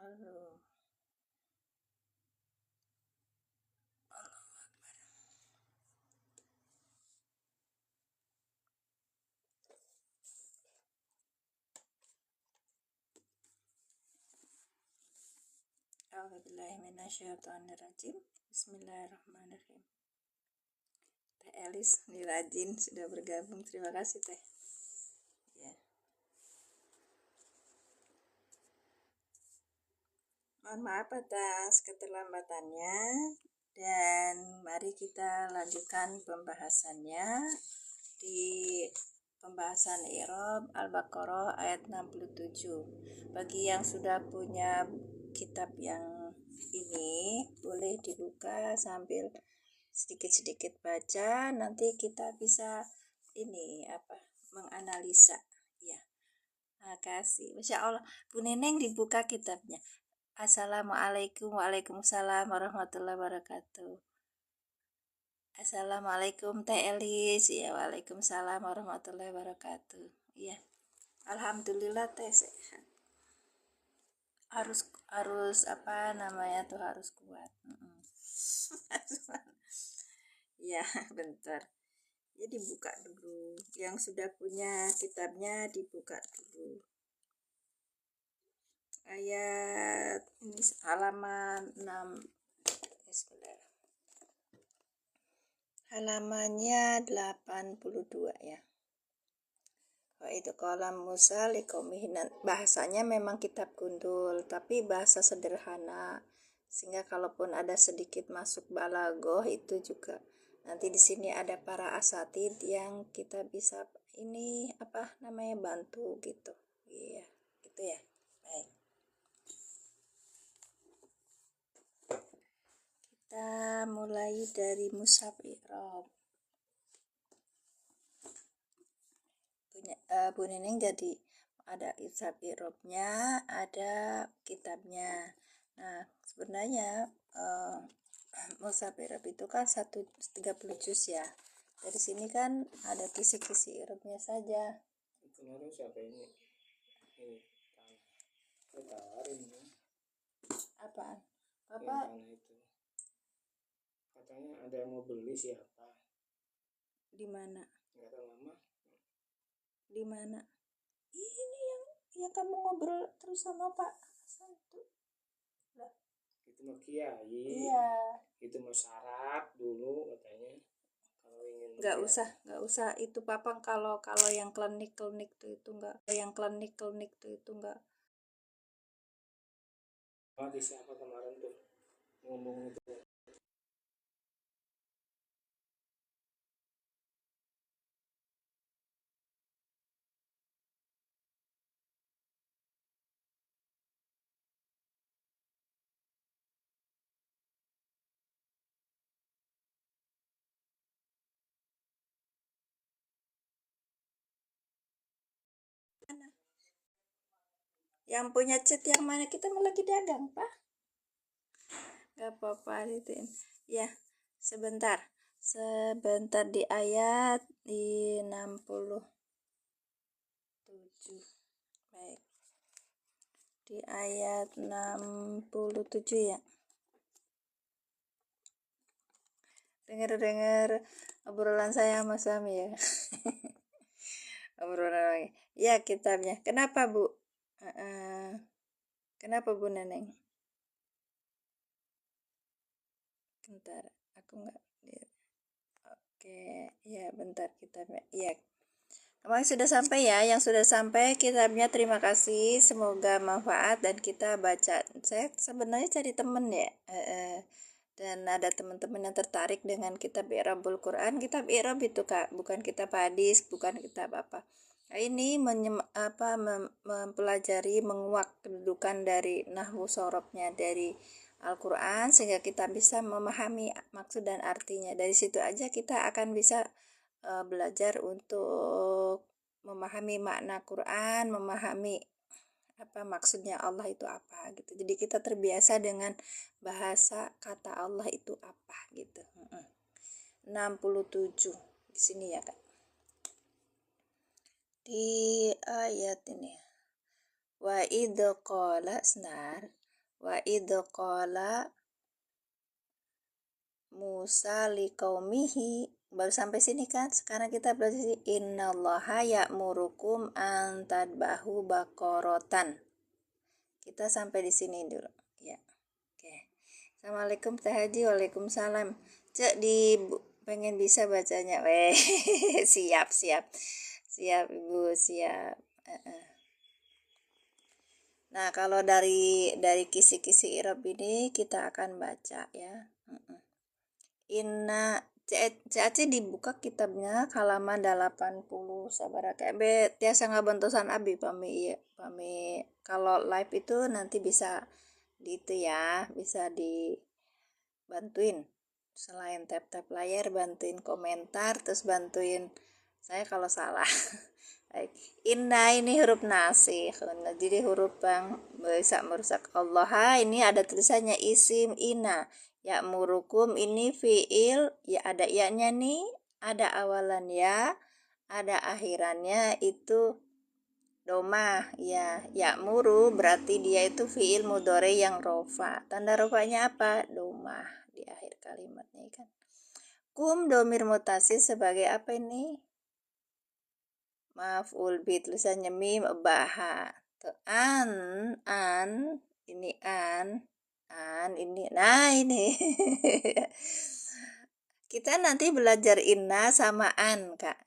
Halo. A'udzubillahiminasyaitonirrajim. Bismillahirrahmanirrahim. Teh Elis nih rajin sudah bergabung. Terima kasih Teh. Ya. Mohon maaf atas keterlambatannya dan mari kita lanjutkan pembahasannya di pembahasan I'rab Al-Baqarah ayat 67. Bagi yang sudah punya kitab yang ini boleh dibuka sambil sedikit-sedikit baca, nanti kita bisa menganalisa ya. Makasih. Masya Allah, Bu Neneng dibuka kitabnya. Assalamualaikum. Waalaikumsalam warahmatullahi wabarakatuh. Assalamualaikum Teh Elis. Ya, waalaikumsalam warahmatullahi wabarakatuh. Iya. Alhamdulillah Teh sehat. Harus harus kuat. Ya, bentar. Jadi buka dulu. Yang sudah punya kitabnya dibuka dulu. Ayat ini halaman 6. Halamannya 82 ya. Oh, itu kolam Musa likomihinan. Bahasanya memang kitab gundul, tapi bahasa sederhana. Sehingga kalaupun ada sedikit masuk balagoh itu juga. Nanti di sini ada para asatid yang kita bisa bantu gitu. Iya, gitu ya. Baik. Kita mulai dari mushaf i'rab. Bu Neneng jadi ada mushaf i'rabnya, ada kitabnya. Nah, sebenarnya mushaf i'rab itu kan 30 juz ya. Dari sini kan ada kisi-kisi i'rabnya saja. Kemarin siapa ini? Tawarin ya. Apaan? Bapak? Tanah itu. Katanya ada yang mau beli siapa? Di mana? Enggak tahu lama. Di mana? Ini yang kamu ngobrol terus sama Pak Santu. Lah. Itu mau kiai. Iya. Itu mau syarat dulu katanya. Kalau ingin nggak usah itu Papang kalau yang klinik itu enggak. Di siapa kemarin tuh ngomong itu. Yang punya chat yang mana, kita mau lagi dagang Pak? Gak apa-apa Ritin. Ya, sebentar di ayat di 67. Baik. Di ayat 67 ya. Dengar obrolan saya sama suami ya. Obrolan lagi. Ya, kitabnya. Kenapa Bu? Kenapa Bu Neneng? Bentar, aku nggak. Oke, ya bentar kitabnya. Ya, kemarin sudah sampai ya. Yang sudah sampai kitabnya, terima kasih. Semoga manfaat dan kita baca. Saya sebenarnya cari temen ya. Dan ada teman-teman yang tertarik dengan kitab I'rabul Quran. Kitab I'rab itu Kak, bukan kitab hadis, bukan kitab apa. Nah, ini mempelajari, menguak kedudukan dari nahwu sorobnya dari Al-Quran, sehingga kita bisa memahami maksud dan artinya. Dari situ aja kita akan bisa belajar untuk memahami makna Quran, memahami apa maksudnya Allah itu apa gitu. Jadi kita terbiasa dengan bahasa kata Allah itu apa gitu. 67 di sini ya Kak. Di ayat ini wa idh qala senar Wa idh qala Musa liqaumihi, baru sampai sini kan. Sekarang kita belajar innallaha ya'murukum an tadbahu baqaratan. Kita sampai di sini dulu ya. Oke. Assalamualaikum Teh Haji. Waalaikumsalam. Cek di pengen bisa bacanya. Weh, siap siap. Siap Ibu, siap. Nah, kalau dari kisi-kisi i'rab ini kita akan baca ya. Inna Caci dibuka kitabnya halaman 80 sabara kayak tiasa ngabantosan abi pami iya pami kalau live itu nanti bisa di itu ya, bisa dibantuin selain tap-tap layar bantuin komentar terus bantuin saya kalau salah. Baik. Inna ini huruf nasih, jadi huruf yang bisa merusak Allah. Ini ada tulisannya isim inna. Ya murukum ini fiil, ya ada ya-nya nih, ada awalan ya, ada akhirannya itu domah ya. Ya muru berarti dia itu fiil mudhari yang rofa. Tanda rofanya apa? Domah di akhir kalimatnya kan. Kum domir mutasil sebagai apa ini? Maf'ul bi tulisannya mim baha. An ini ini nah ini. Kita nanti belajar inna sama an Kak.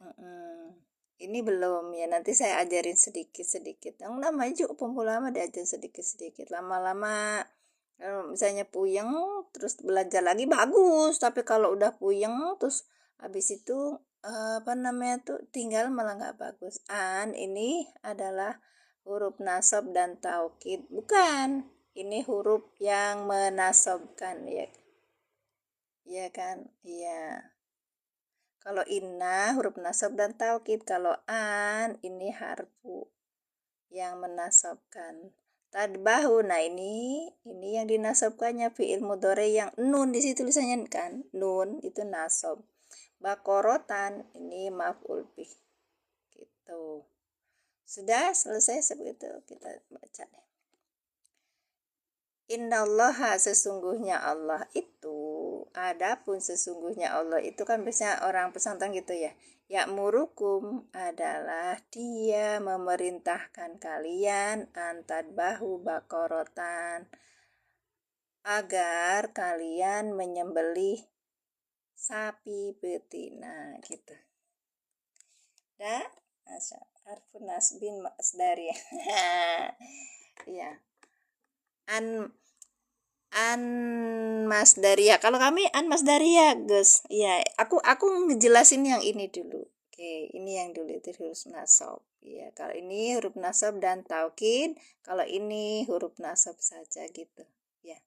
Ini belum ya, nanti saya ajarin sedikit-sedikit. Yang namanya juga pemula mah diajar sedikit-sedikit. Lama-lama misalnya puyeng terus belajar lagi bagus, tapi kalau udah puyeng terus habis itu apa namanya tuh tinggal malah nggak bagus. An ini adalah huruf nasab dan taukid, bukan, ini huruf yang menasobkan ya, iya kan, iya. Kalau inna huruf nasab dan taukid, kalau an ini harfu yang menasabkan. Tadbahu, nah ini yang dinasabkannya fiil mudhari yang nun di situ tulisannya kan, nun itu nasab. Bakorotan ini maf'ul bih. Gitu. Sudah selesai sebegitu kita baca deh. Innallaha sesungguhnya Allah itu, adapun sesungguhnya Allah itu kan biasanya orang pesantren gitu ya. Ya'murukum adalah dia memerintahkan kalian antadbahu bakorotan agar kalian menyembelih sapi betina gitu. Dah, harfun nasbin masdari. Ya. An masdaria. Kalau kami an masdaria, guys. Iya, aku ngejelasin yang ini dulu. Oke, ini yang dulu itu huruf nasab. Iya, kalau ini huruf nasab dan taukid, kalau ini huruf nasab saja gitu. Ya.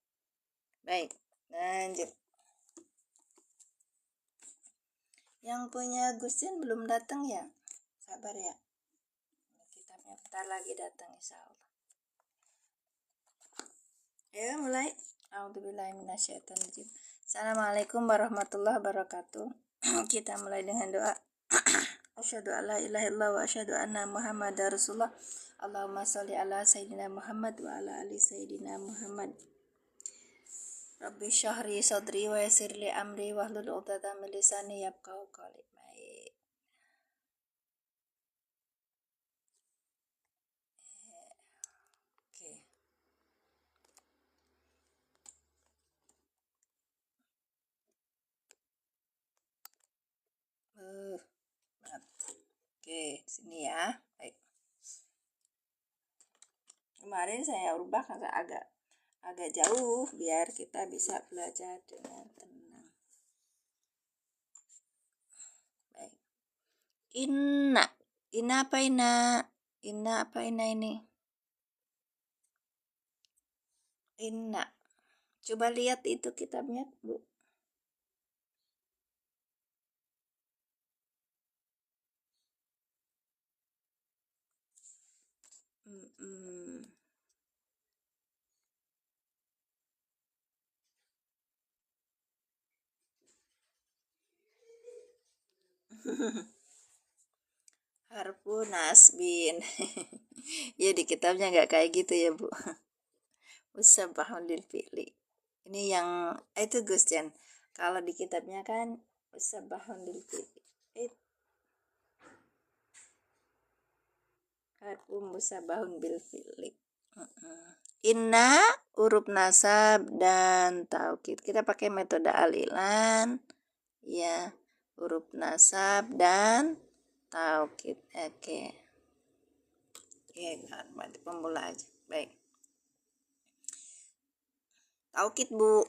Baik, lanjut. Yang punya Gusin belum datang ya? Sabar ya. Kitabnya bentar lagi datang insyaallah. Ya, mulai. A'udzubillahiminasyaitonirrajim. Assalamualaikum warahmatullahi wabarakatuh. Kita mulai dengan doa. Asyhadu alla ilaha illallah wa asyhadu anna Muhammadar Rasulullah. Allahumma sholli ala sayyidina Muhammad wa ala ali sayyidina Muhammad. Rabbi syahri sadri wa yassirli amri wahlul 'uqdatam min lisani yafqahu qawli. Oke, sini ya. Baik. Kemarin saya ubah agak jauh biar kita bisa belajar dengan tenang. Baik. Inna apa ini? Inna. Coba lihat itu kitabnya, Bu. Harfu nasbin. Ya di kitabnya nggak kayak gitu ya Bu. musabbahun lil fi'li. Ini yang itu Gus Jan. Kalau di kitabnya kan musabbahun lil fi'li. Harfun musabbahun bil fi'li. Inna huruf nasab dan taukid. Kita pakai metode alilan ya, huruf nasab dan taukid. Oke. Ya, mati pemula aja. Baik. Taukid Bu.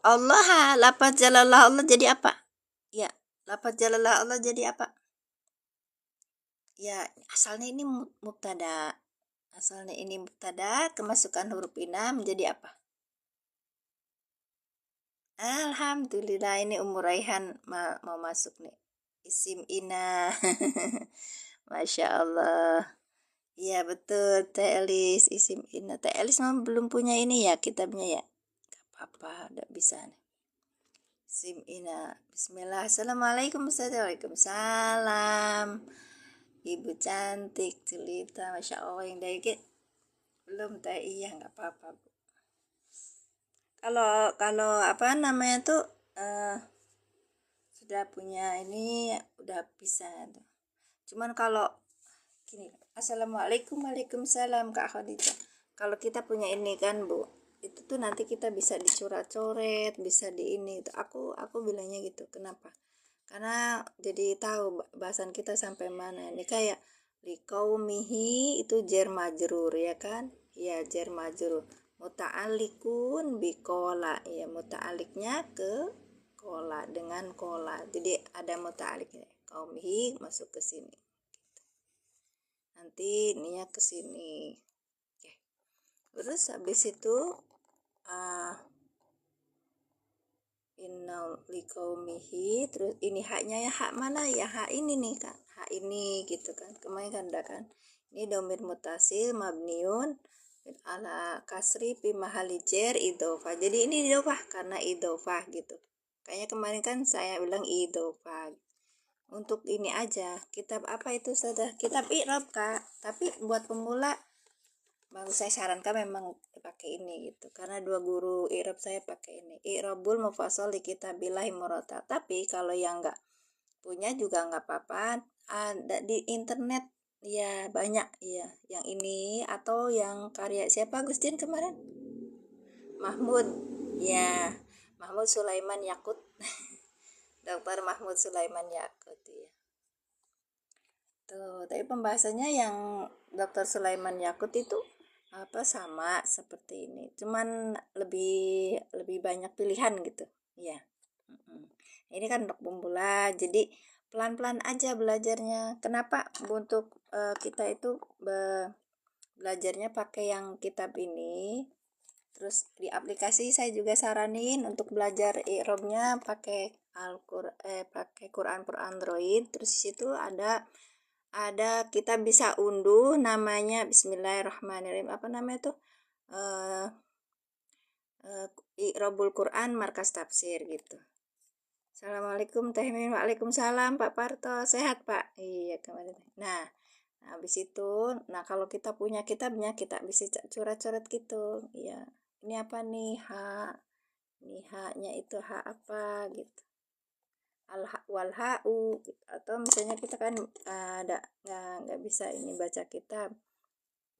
Allah, lafaz jalalah Allah jadi apa? Ya, lafaz jalalah Allah jadi apa? Ya, asalnya ini mubtada. Asalnya ini mubtada, kemasukan huruf ina menjadi apa? Alhamdulillah, ini Umur Raihan mau masuk nih. Isim ina. Masya Allah. Iya betul, Teh Elis, isim ina. Teh Elis memang belum punya ini ya kitabnya ya. Gak apa-apa, udah bisa nih. Isim ina. Bismillah. Assalamualaikum. Waalaikumsalam. Ibu cantik, cerita, Masya Allah yang dari belum Teh, iya nggak apa-apa Bu. Kalau apa namanya tuh sudah punya ini udah bisa tuh. Cuman kalau gini, Assalamualaikum, Waalaikumsalam Kak Khadijah. Kalau kita punya ini kan Bu, itu tuh nanti kita bisa dicoret-coret, bisa di ini itu. Aku bilangnya gitu. Kenapa? Karena jadi tahu bahasan kita sampai mana. Ini kayak liqaumihi itu jar majrur ya kan? Ya, jar majrur. Muta'alliqun biqola, ya muta'alliqnya ke kola, dengan kola. Jadi ada muta'alliqnya. Qaumihi masuk ke sini. Nanti niat ke sini. Oke. Terus habis itu inna liqaumihi, terus ini haknya ya, hak mana ya, hak ini nih kan, hak ini gitu kan, kemarin kan udah kan, ini domir mutasil mabniun ala kasri fi mahali jar idhofah, jadi ini idhofah karena idhofah gitu, kayaknya kemarin kan saya bilang idhofah. Untuk ini aja kitab apa itu sudah kitab i'rab Kak, tapi buat pemula bagus, saya sarankan memang pakai ini gitu, karena dua guru i'rab saya pakai ini, i'rabul mufassal di kitabillahi murata. Tapi kalau yang nggak punya juga nggak apa-apa, ada di internet ya, banyak ya yang ini, atau yang karya siapa Gustin kemarin, Mahmud ya, Mahmud Sulaiman Yakut. Dr. Mahmud Sulaiman Yakut ya. Tuh, tapi pembahasannya yang Dr. Sulaiman Yakut itu apa sama seperti ini, cuman lebih banyak pilihan gitu ya. Ini kan untuk pemula, jadi pelan-pelan aja belajarnya. Kenapa untuk kita itu belajarnya pakai yang kitab ini, terus di aplikasi saya juga saranin untuk belajar i'rabnya pakai pakai Quran per Android. Terus di situ ada kita bisa unduh namanya Bismillahirrahmanirrahim, apa namanya tuh, I'rabul Quran markas tafsir gitu. Assalamualaikum Teh Min. Waalaikumsalam Pak Parto, sehat Pak? Iya kemarin. Nah, habis itu, nah kalau kita punya kitabnya kita bisa coret-coret gitu ya, ini apa nih, ini haknya itu hak apa gitu, al-haq wal ha'u gitu. Atau misalnya kita kan ada nggak bisa ini baca kitab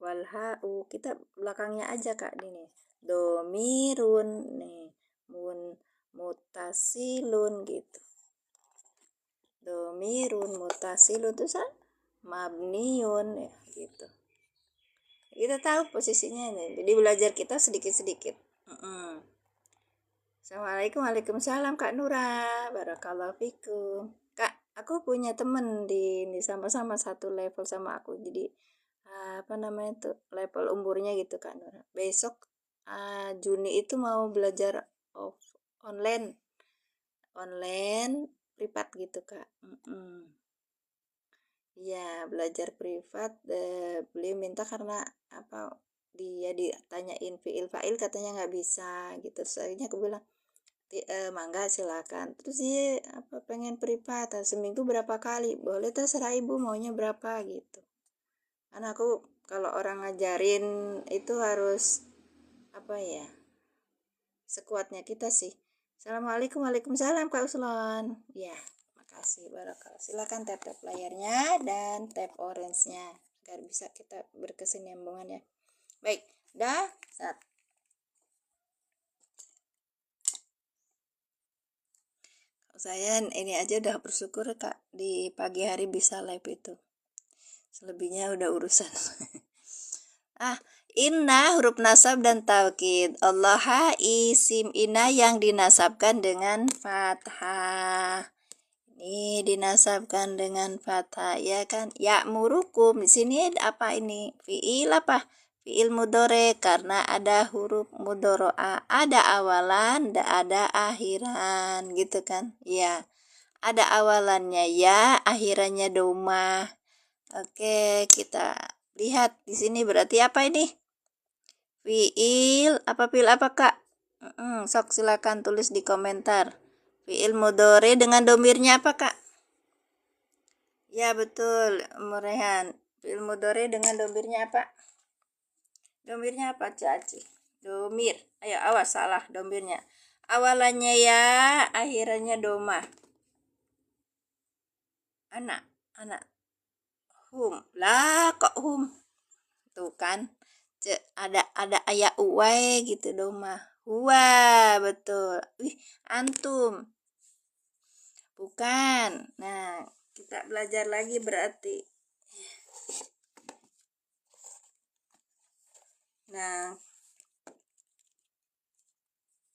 wal ha'u, kita belakangnya aja Kak ini domirun nih, mutasilun gitu, domirun mutasilun itu mabniun ya gitu, kita tahu posisinya ini, jadi belajar kita sedikit-sedikit. Assalamualaikum. Waalaikumsalam Kak Nura, barakallahu fikum. Kak, aku punya temen di sama-sama satu level sama aku, jadi apa namanya tuh, level umurnya gitu Kak Nura. Besok Juni itu mau belajar online privat gitu Kak. Ya, belajar privat, beliau minta karena apa, dia ditanyain fiil fa'il katanya nggak bisa gitu. Soalnya aku bilang mangga silakan. Terus dia apa, pengen privat, seminggu berapa kali, boleh terserah ibu maunya berapa gitu. Karena aku kalau orang ngajarin itu harus apa ya, sekuatnya kita sih. Assalamualaikum, waalaikumsalam Kak Uslon. Ya, makasih, barakallah. Silakan tap layarnya dan tap orange-nya agar bisa kita berkesinambungan ya. Baik, dah. Saya ini aja udah bersyukur Kak, di pagi hari bisa live itu. Selebihnya udah urusan. Inna huruf nasab dan taukid. Allah isim inna yang dinasabkan dengan fathah. Ini dinasabkan dengan fathah ya kan? Ya'murukum. Di sini apa ini? Fi'il apa? Fi'il mudhore karena ada huruf mudhoro'a, ada awalan, ada akhiran gitu kan? Ya. Ada awalannya ya, akhirannya doma. Oke, kita lihat di sini berarti apa ini? Fi'il apa Kak? Sok silakan tulis di komentar. Fi'il mudhore dengan domirnya apa Kak? Ya betul, Murehan. Fi'il mudhore dengan domirnya apa? Domirnya apa Caci? Domir. Ayo awas salah domirnya. Awalannya ya, akhirannya doma. Anak hum lah kok hum tuh kan ada ayat uai gitu doma huwa betul. Antum bukan. Nah kita belajar lagi berarti. Nah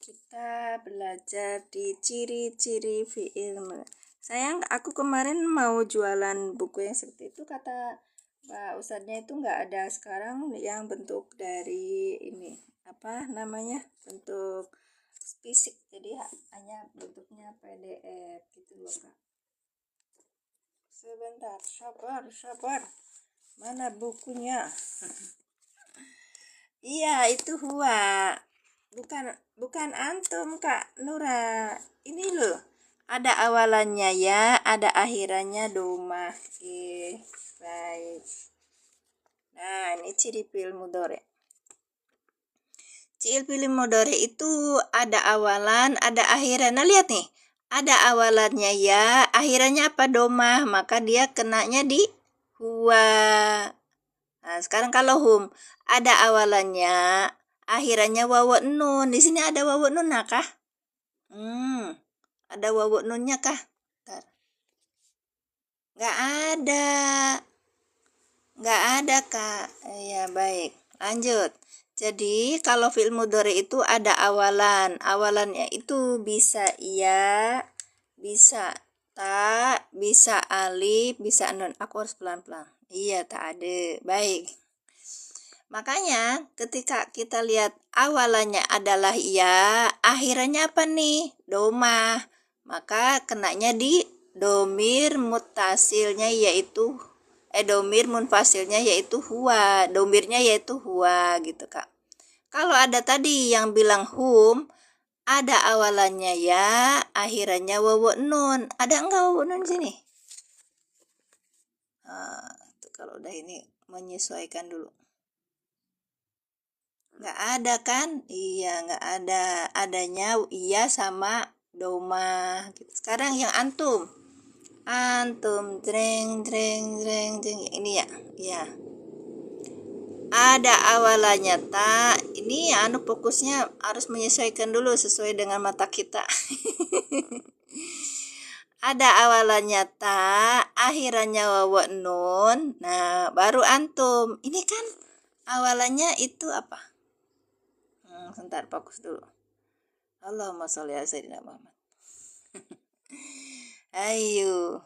kita belajar di ciri-ciri fi'il. Sayang, aku kemarin mau jualan buku yang seperti itu, kata Pak Ustadznya itu nggak ada sekarang yang bentuk dari ini, apa namanya, bentuk fisik, jadi hanya bentuknya PDF gitu loh Kak. Sebentar, sabar, mana bukunya? Iya, itu huwa. Bukan antum Kak Nura. Ini loh. Ada awalannya ya, ada akhirannya doma. Oke, baik. Nah, ini ciri fi'il mudhore. Ciri fi'il mudhore itu ada awalan, ada akhiran. Nah, lihat nih. Ada awalannya ya, akhirannya apa doma, maka dia kenanya di huwa. Nah, sekarang kalau hum ada awalannya, akhirannya wawu nun. Di sini ada wawu nun kah? Ada wawu nunnya kah? Bentar. Nggak ada Kak. Ya baik, lanjut. Jadi kalau fi'il mudhari itu ada awalan. Awalannya itu bisa iya, bisa ta, bisa alif, bisa nun. Aku harus pelan-pelan. Iya, tak ada. Baik. Makanya ketika kita lihat awalannya adalah ya, akhirannya apa nih? Doma. Maka kenanya di domir mutasilnya yaitu domir munfasilnya yaitu huwa. Domirnya yaitu huwa gitu Kak. Kalau ada tadi yang bilang hum, ada awalannya ya, akhirannya wawu nun. Ada enggak wawu nun sini? Kalau udah ini menyesuaikan dulu. Nggak ada kan? Iya, nggak ada. Adanya iya sama doma. Sekarang yang antum. Dreng. Ini ya. Ya. Ada awalannya tak. Ini fokusnya harus menyesuaikan dulu sesuai dengan mata kita. Ada awalannya tak, akhirannya wawu nun. Nah, baru antum. Ini kan awalannya itu apa? Sebentar, fokus dulu. Allahumma sholli ala sayyidina Muhammad. Ayo.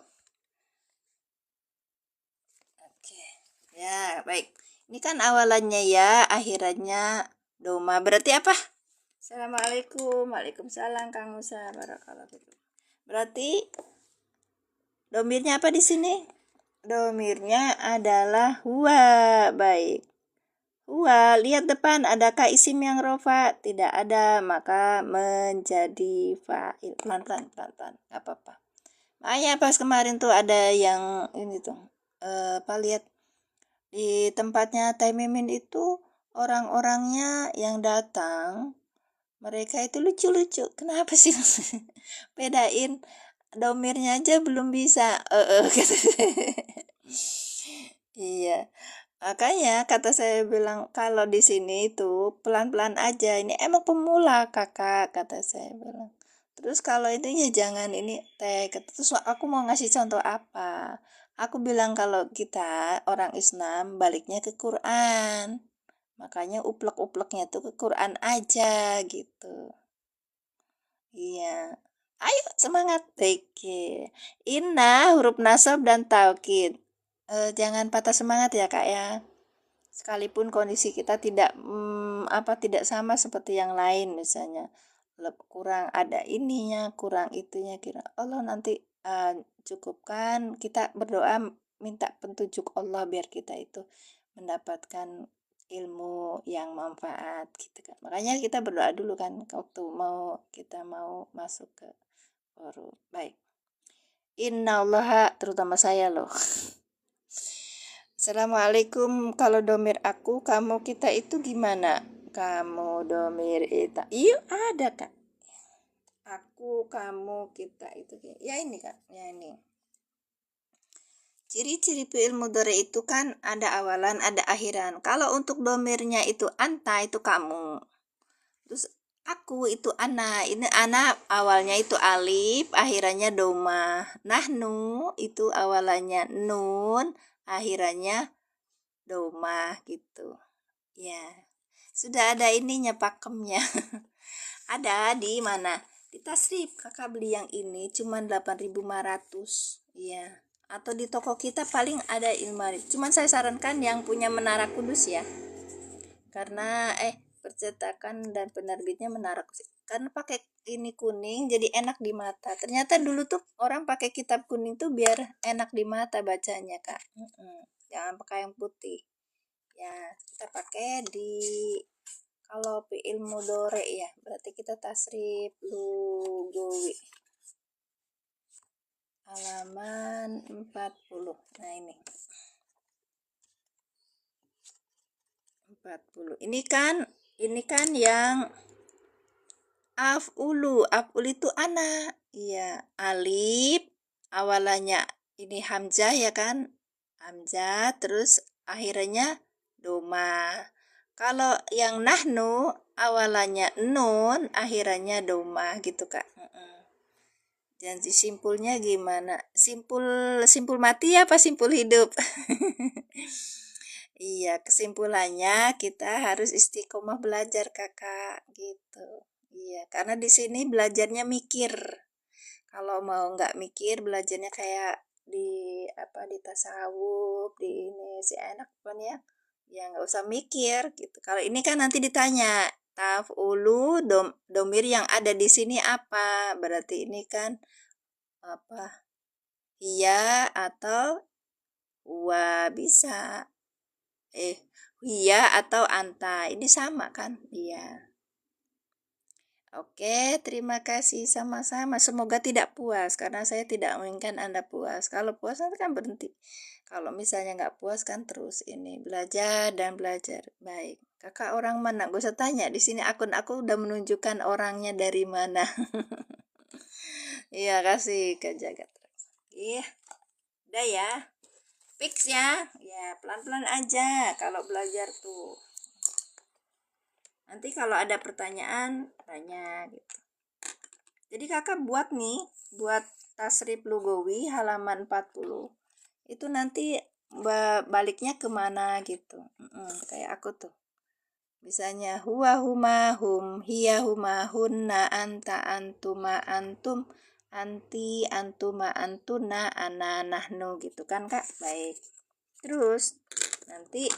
Oke. Ya, baik. Ini kan awalannya ya, akhirannya doma. Berarti apa? Assalamualaikum. Waalaikumsalam Kang Musa. Barakallahu fikum. Berarti domirnya apa di sini? Domirnya adalah huwa. Baik. Huwa, lihat depan, adakah isim yang rofa? Tidak ada, maka menjadi fa'il. Pelan-pelan, gak apa-apa. Makanya pas kemarin tuh ada yang ini tuh, lihat di tempatnya Teh Mimin itu orang-orangnya yang datang mereka itu lucu-lucu. Kenapa sih? Bedain domirnya aja belum bisa. Kata saya. Iya. Makanya kata saya bilang kalau di sini itu pelan-pelan aja. Ini emang pemula kakak kata saya bilang. Terus kalau itu ya jangan ini teh. Terus aku mau ngasih contoh apa? Aku bilang kalau kita orang Islam baliknya ke Quran. Makanya uplek-upleknya tuh ke Quran aja gitu. Iya. Ayo semangat. Oke. Inna huruf nasab dan taukid. Jangan patah semangat ya kak ya. Sekalipun kondisi kita tidak sama seperti yang lain misalnya kurang ada ininya kurang itunya kira Allah nanti cukupkan kita berdoa minta petunjuk Allah biar kita itu mendapatkan ilmu yang manfaat gitu kan makanya kita berdoa dulu kan waktu kita mau masuk ke forum baik innallaha terutama saya loh. Assalamualaikum, kalau domir aku, kamu, kita itu gimana? Kamu, domir, ita. Iya ada kak. Aku, kamu, kita itu. Ya ini kak, ya ini. Ciri-ciri fi'il mudhari itu kan ada awalan, ada akhiran. Kalau untuk domirnya itu anta, itu kamu. Terus aku itu ana. Ini ana awalnya itu alif, akhirannya doma. Nahnu itu awalannya nun, akhirannya doma gitu. Ya, sudah ada ininya pakemnya. Ada di mana? Di Tasrif. Kakak beli yang ini cuma 8.500. Iya. Atau di toko kita paling ada 5.000. Cuman saya sarankan yang punya Menara Kudus ya. Karena percetakan dan penerbitnya Menara Kudus. Karena pakai ini kuning jadi enak di mata. Ternyata dulu tuh orang pakai kitab kuning tuh biar enak di mata bacanya, Kak. Jangan pakai yang putih. Ya, kita pakai di kalau fi'il mudhari ya, berarti kita tasrif lugawi. Halaman 40. Nah, ini. 40. Ini kan yang af'ulu. Af'ul itu ana. Iya, alif awalannya ini hamzah ya kan? Hamzah terus akhirnya doma. Kalau yang nahnu awalannya nun, akhirannya doma gitu kak. Jadi simpulnya gimana? Simpul mati apa simpul hidup? Iya, kesimpulannya kita harus istiqomah belajar kakak gitu. Iya, karena di sini belajarnya mikir. Kalau mau nggak mikir belajarnya kayak di tasawuf di ini si enak kan ya nggak usah mikir gitu kalau ini kan nanti ditanya taf'ulu domir yang ada di sini apa berarti ini kan apa iya atau wa bisa iya atau anta ini sama kan iya. Oke, terima kasih sama-sama. Semoga tidak puas karena saya tidak menginginkan Anda puas. Kalau puas nanti kan berhenti. Kalau misalnya nggak puas kan terus ini belajar dan belajar. Baik. Kakak orang mana? Gak usah tanya. Di sini akun aku udah menunjukkan orangnya dari mana. Iya, kasih ke jagat. Iya. Udah ya. Fix ya. Ya, pelan-pelan aja kalau belajar tuh. Nanti kalau ada pertanyaan, tanya gitu. Jadi kakak buat tasrif lugawi halaman 40. Itu nanti baliknya kemana gitu. Kayak aku tuh. Misalnya huwa huma hum, hiya huma hunna, anta antuma antum, anti antuma antuna, ana nahnu gitu kan kak. Baik. Terus nanti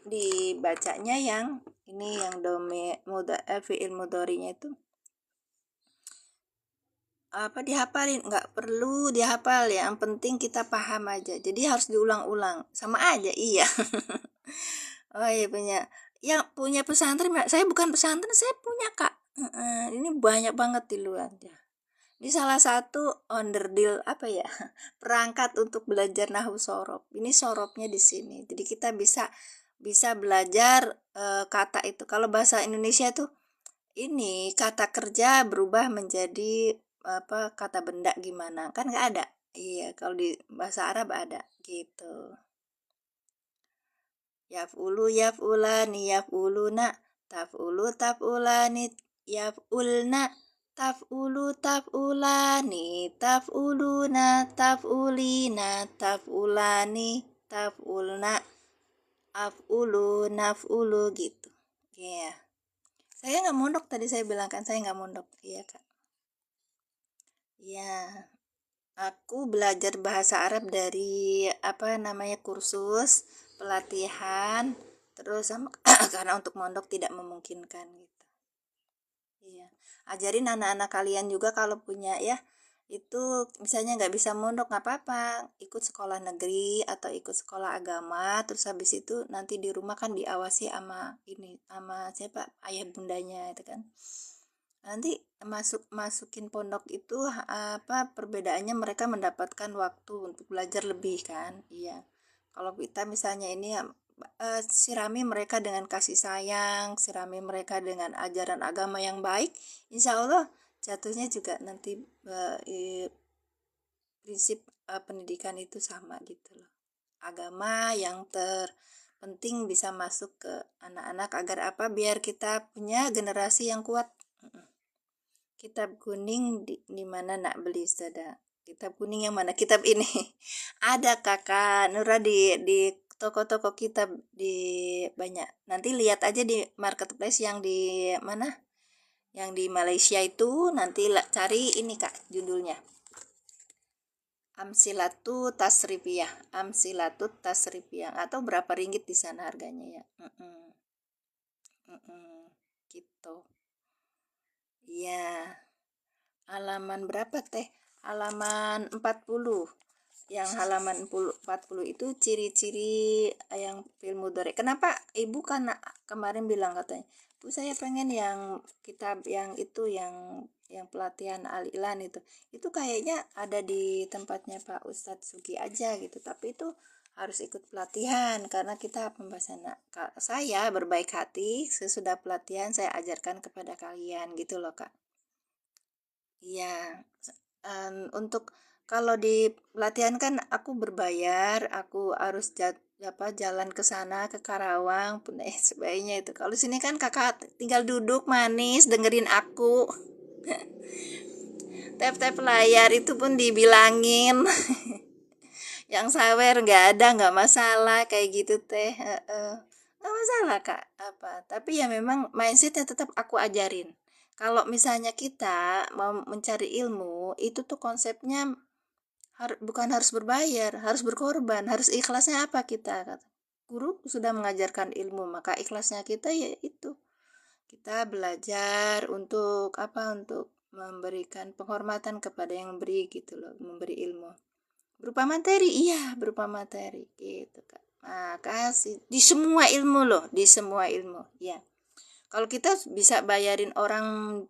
dibacanya yang ini yang fi'il mudhari'nya itu dihafalin, nggak perlu dihafal ya, yang penting kita paham aja. Jadi harus diulang-ulang, sama aja iya. Oh iya punya pesantren, saya bukan pesantren, saya punya kak. Ini banyak banget di luar ya. Ini salah satu onderdil perangkat untuk belajar nahwu sorob. Ini sorobnya di sini. Jadi kita bisa bisa belajar kata itu. Kalau bahasa Indonesia tuh ini kata kerja berubah menjadi kata benda gimana, kan nggak ada. Iya, kalau di bahasa Arab ada gitu. Yaf'ulu yaf'ulani yaf'uluna taf'ulu taf'ulani yaf'ulna taf'ulu taf'ulani taf'uluna taf'ulina taf'ulani taf'ulna af'ulu naf'ulu gitu. Iya. Saya nggak mondok, tadi saya bilang kan saya nggak mondok. Iya Kak. Iya. Aku belajar bahasa Arab dari kursus, pelatihan, terus sama karena untuk mondok tidak memungkinkan gitu. Iya. Ajarin anak-anak kalian juga kalau punya ya, itu misalnya nggak bisa mondok nggak apa-apa, ikut sekolah negeri atau ikut sekolah agama, terus habis itu nanti di rumah kan diawasi sama siapa, ayah bundanya itu kan. Nanti masukin pondok itu perbedaannya, mereka mendapatkan waktu untuk belajar lebih kan. Iya, kalau kita misalnya ini sirami mereka dengan kasih sayang, sirami mereka dengan ajaran agama yang baik, insya Allah jatuhnya juga nanti prinsip pendidikan itu sama gitu loh. Agama yang terpenting bisa masuk ke anak-anak agar biar kita punya generasi yang kuat. Kitab kuning di mana nak beli saudara? Kitab kuning yang mana? Kitab ini. Ada Kakak Nura di toko-toko kitab di banyak. Nanti lihat aja di marketplace yang di mana? Yang di Malaysia itu, nanti cari ini Kak judulnya. Amsilatu Tasrifiyah. Amsilatu Tasrifiyah. Atau berapa ringgit di sana harganya ya? Gitu. Iya. Halaman berapa teh? Halaman 40. Yang halaman 40 itu ciri-ciri yang fi'il mudhari. Kenapa ibu kan kemarin bilang katanya, Bu saya pengen yang kitab yang itu yang pelatihan Al-Ilan itu kayaknya ada di tempatnya Pak Ustadz Sugi aja gitu, tapi itu harus ikut pelatihan karena kita pembahasan. Saya berbaik hati, sesudah pelatihan saya ajarkan kepada kalian gitu loh Kak. Iya, untuk kalau di pelatihan kan aku berbayar, aku harus jalan ke sana ke Karawang pun sebaiknya itu. Kalau sini kan kakak tinggal duduk manis dengerin aku. Tap-tap layar itu pun dibilangin. Yang sawer nggak masalah kayak gitu teh. Nggak masalah Kak. Tapi ya memang mindsetnya tetap aku ajarin. Kalau misalnya kita mau mencari ilmu, itu tuh konsepnya bukan harus berbayar, harus berkorban, harus ikhlasnya apa kita kata. Guru sudah mengajarkan ilmu, maka ikhlasnya kita ya itu. Kita belajar untuk untuk memberikan penghormatan kepada yang memberi gitu loh, memberi ilmu. Berupa materi, iya berupa materi gitu Kak. Makasih di semua ilmu loh, di semua ilmu, ya. Kalau kita bisa bayarin orang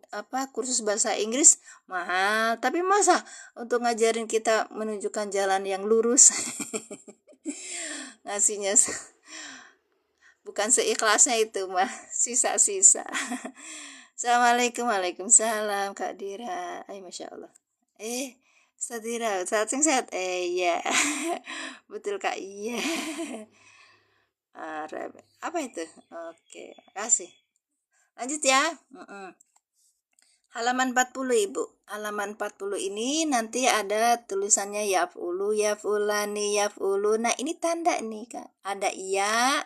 kursus bahasa Inggris mahal, tapi masa untuk ngajarin kita menunjukkan jalan yang lurus ngasihnya bukan seikhlasnya itu mah, sisa-sisa. Assalamualaikum, waalaikumsalam Kak Dira. Masya Allah. Sadira, saat sing sehat. Ya. Betul Kak, iya. Apa itu? Oke, kasih. Lanjut ya. Halaman 40 Ibu. Halaman 40 ini nanti ada tulisannya yaf'ulu, yaf'ulani, yaf'ulu. Nah, ini tanda nih, Kak. Ada iya.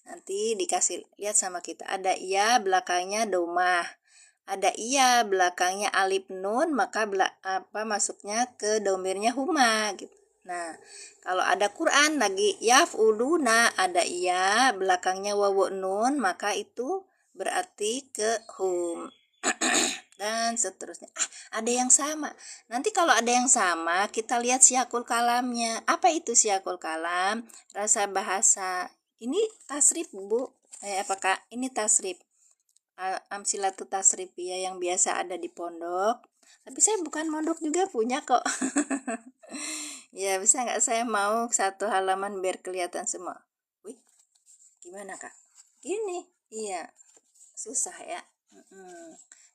Nanti dikasih lihat sama kita. Ada iya belakangnya domah. Ada iya belakangnya alif nun, maka masuknya ke domirnya huma gitu. Nah, kalau ada Quran lagi yaf'uluna, ada iya belakangnya wawu nun, maka itu berarti ke hum. Dan seterusnya. Ada yang sama. Nanti kalau ada yang sama, kita lihat siyakul kalamnya. Apa itu siyakul kalam? Rasa bahasa. Ini tasrif, Bu. Apakah ini tasrif? Amsilatu tasrif ya yang biasa ada di pondok. Tapi saya bukan mondok juga punya kok. Ya, bisa nggak saya mau satu halaman biar kelihatan semua. Wih. Gimana kak? Gini, iya, susah ya.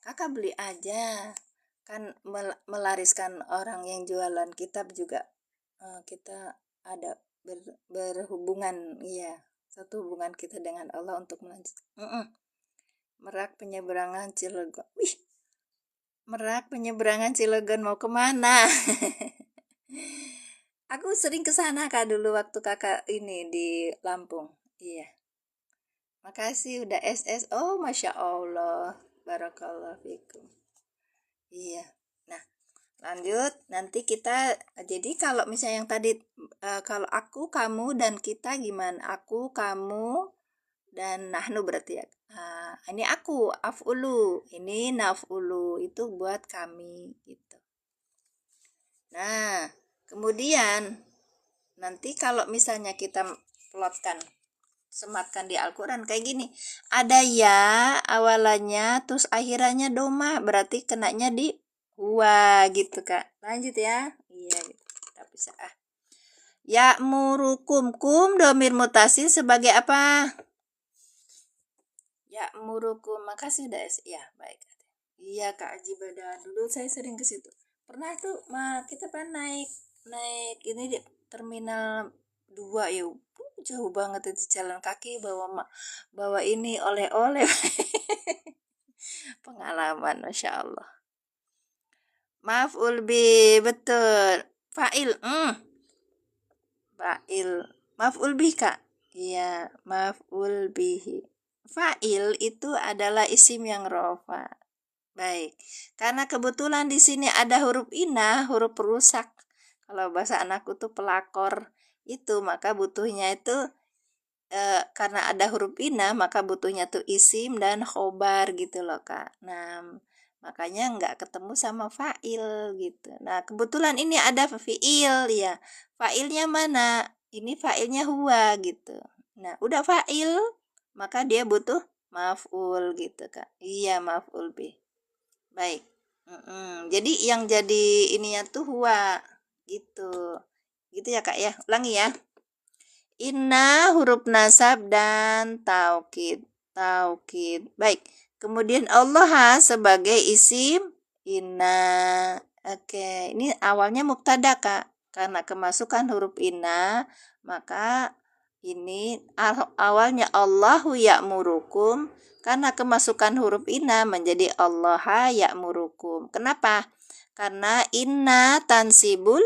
Kakak beli aja, kan melariskan orang yang jualan kitab juga. Kita ada berhubungan, iya, satu hubungan kita dengan Allah untuk melanjutkan. Merak penyeberangan Cilegon. Wih, Merak penyeberangan Cilegon mau kemana? Aku sering ke sana kak dulu waktu kakak ini di Lampung. Iya. Makasih udah SS. Oh, Masya Allah. Barakallah fikum. Iya. Nah, lanjut. Nanti kita, jadi kalau misalnya yang tadi, kalau aku, kamu, dan kita gimana? Aku, kamu, dan nahnu berarti ya. Ini aku, af'ulu. Ini naf'ulu. Itu buat kami. Gitu. Nah, kemudian nanti kalau misalnya kita plotkan, sematkan di Al-Quran kayak gini, ada ya awalannya terus akhirannya doma, berarti kenanya di huwa gitu kak. Lanjut ya. Iya gitu. Kita bisa ya murukum, kum domir mutasil sebagai apa? Ya murukum. Makasih udah ya, baik. Iya kak Aji Bada, dulu saya sering ke situ. Pernah tuh kita kan naik naik ini di terminal 2 ya. Jauh banget itu jalan kaki bawa ini oleh-oleh. Pengalaman Masya Allah. Maf'ul bi, betul. Fa'il. Fa'il. Maf'ul bi kak. Iya, maf'ul bihi. Fa'il itu adalah isim yang rofa. Baik, karena kebetulan di sini ada huruf ina, huruf perusak. Kalau bahasa anakku tuh pelakor itu, maka butuhnya itu karena ada huruf ina, maka butuhnya tuh isim dan khobar gitu loh kak. Nah, makanya nggak ketemu sama fa'il gitu. Nah, kebetulan ini ada fi'il ya. Fa'ilnya mana? Ini fa'ilnya huwa gitu. Nah, udah fa'il, maka dia butuh maf'ul gitu kak. Iya, maf'ul bih. Baik. Jadi yang jadi ininya tuh huwa gitu. Gitu ya kak ya. Ulangi ya. Inna huruf nasab dan taukid. Taukid. Baik. Kemudian Allah sebagai isim inna. Oke, ini awalnya mubtada kak. Karena kemasukan huruf inna, maka ini awalnya Allahu ya'murukum. Karena kemasukan huruf inna menjadi Allah ya'murukum. Kenapa? Karena inna tansibul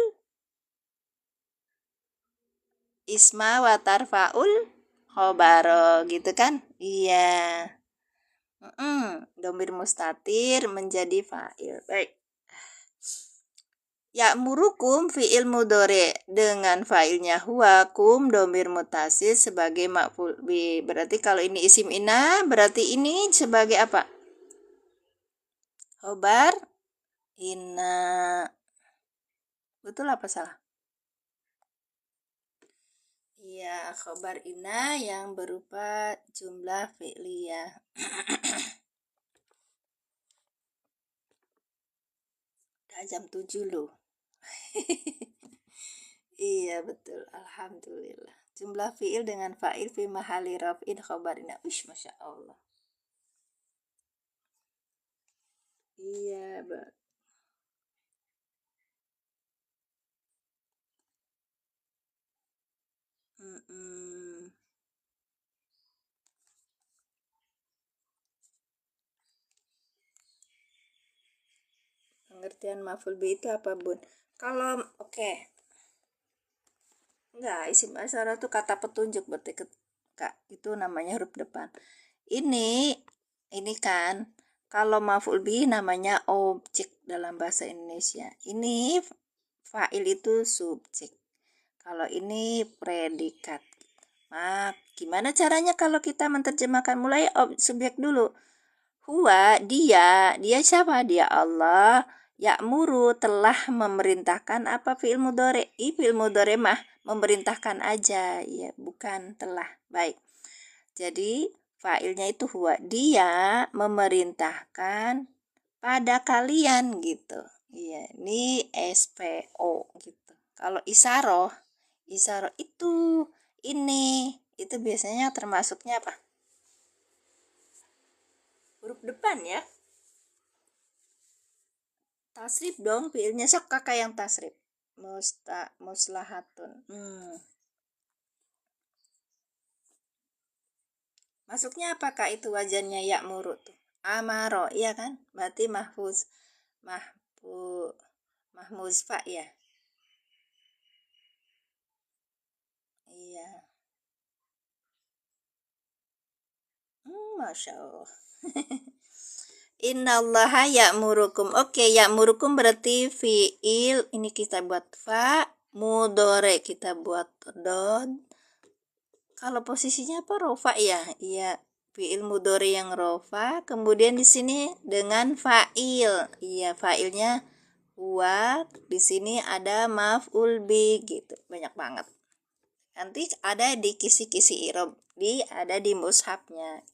isma wa tarfaul khobaro gitu kan? Iya. Domir mustatir menjadi fa'il. Baik. Ya'murukum fi'il mudhari dengan fa'ilnya huwa, kum domir mutasil sebagai maf'ul bi. Berarti kalau ini isim inna, berarti ini sebagai apa? Khobar inna. Betul apa salah? Iya, khobar inna yang berupa jumlah fi'liyah. Udah jam 7 loh. Iya betul, alhamdulillah. Jumlah fi'il dengan fa'il fi mahali raf'in khobar inna. Ush, Masya Allah. Iya, pengertian maf'ul bi itu apa bun? Kalau enggak, isim asyarah itu kata petunjuk berarti kak, itu namanya huruf depan. Ini kan kalau maf'ul bi namanya objek dalam bahasa Indonesia. Ini fa'il itu subjek. Kalau ini predikat. Gimana caranya kalau kita menerjemahkan? Mulai subjek dulu. Huwa, dia siapa? Dia Allah. Ya'muru telah memerintahkan apa fi'il mudhari? Fi'il mudhari mah memerintahkan aja, ya, bukan telah. Baik. Jadi fa'ilnya itu huwa. Dia memerintahkan pada kalian gitu. Iya, ini SPO gitu. Kalau isaroh itu ini itu biasanya termasuknya apa? Huruf depan ya. Tasrif dong, fiilnya sok kakak yang tasrif. Muslahatun. Masuknya apa kak itu wajannya ya'muru tuh? Amaro, iya kan? Berarti mahfuz fa ya. Iya. Masya Allah. Innallaha ya'murukum. Oke, ya'murukum berarti fiil. Ini kita buat fa. Mudore kita buat dod. Kalau posisinya apa? Rofa ya. Iya, fiil mudore yang rofa. Kemudian di sini dengan fa'il. Iya, fa'ilnya huwa. Di sini ada maf'ul bi gitu. Banyak banget. Nanti ada di kisi-kisi irob. Ada di mushafnya.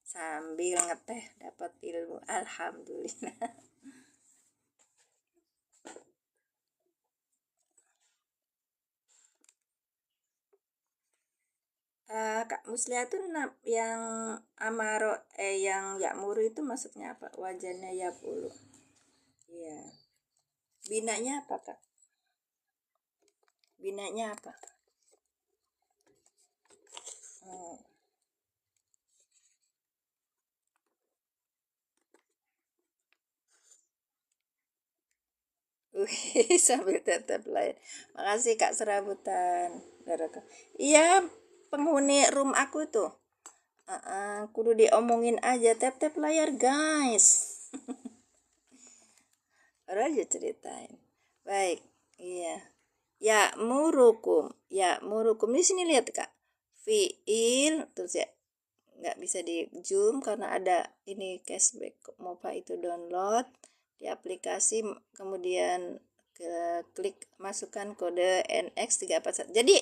Sambil ngeteh dapat ilmu, alhamdulillah. Kak Muslihatun yang amaro yang ya'muru itu maksudnya apa? Wajannya yapulu. Iya. Binanya apa kak? Binanya apa? Sambil tetap lain. Makasih kak serabutan. Iya, penghuni room aku tuh. Kudu diomongin aja, tap layar guys. Baru aja ceritain. Baik, iya. Ya murukum di sini lihat kak. Fiil terus ya, nggak bisa di zoom karena ada ini cashback MOPA itu download di aplikasi, kemudian klik masukkan kode NX341. Jadi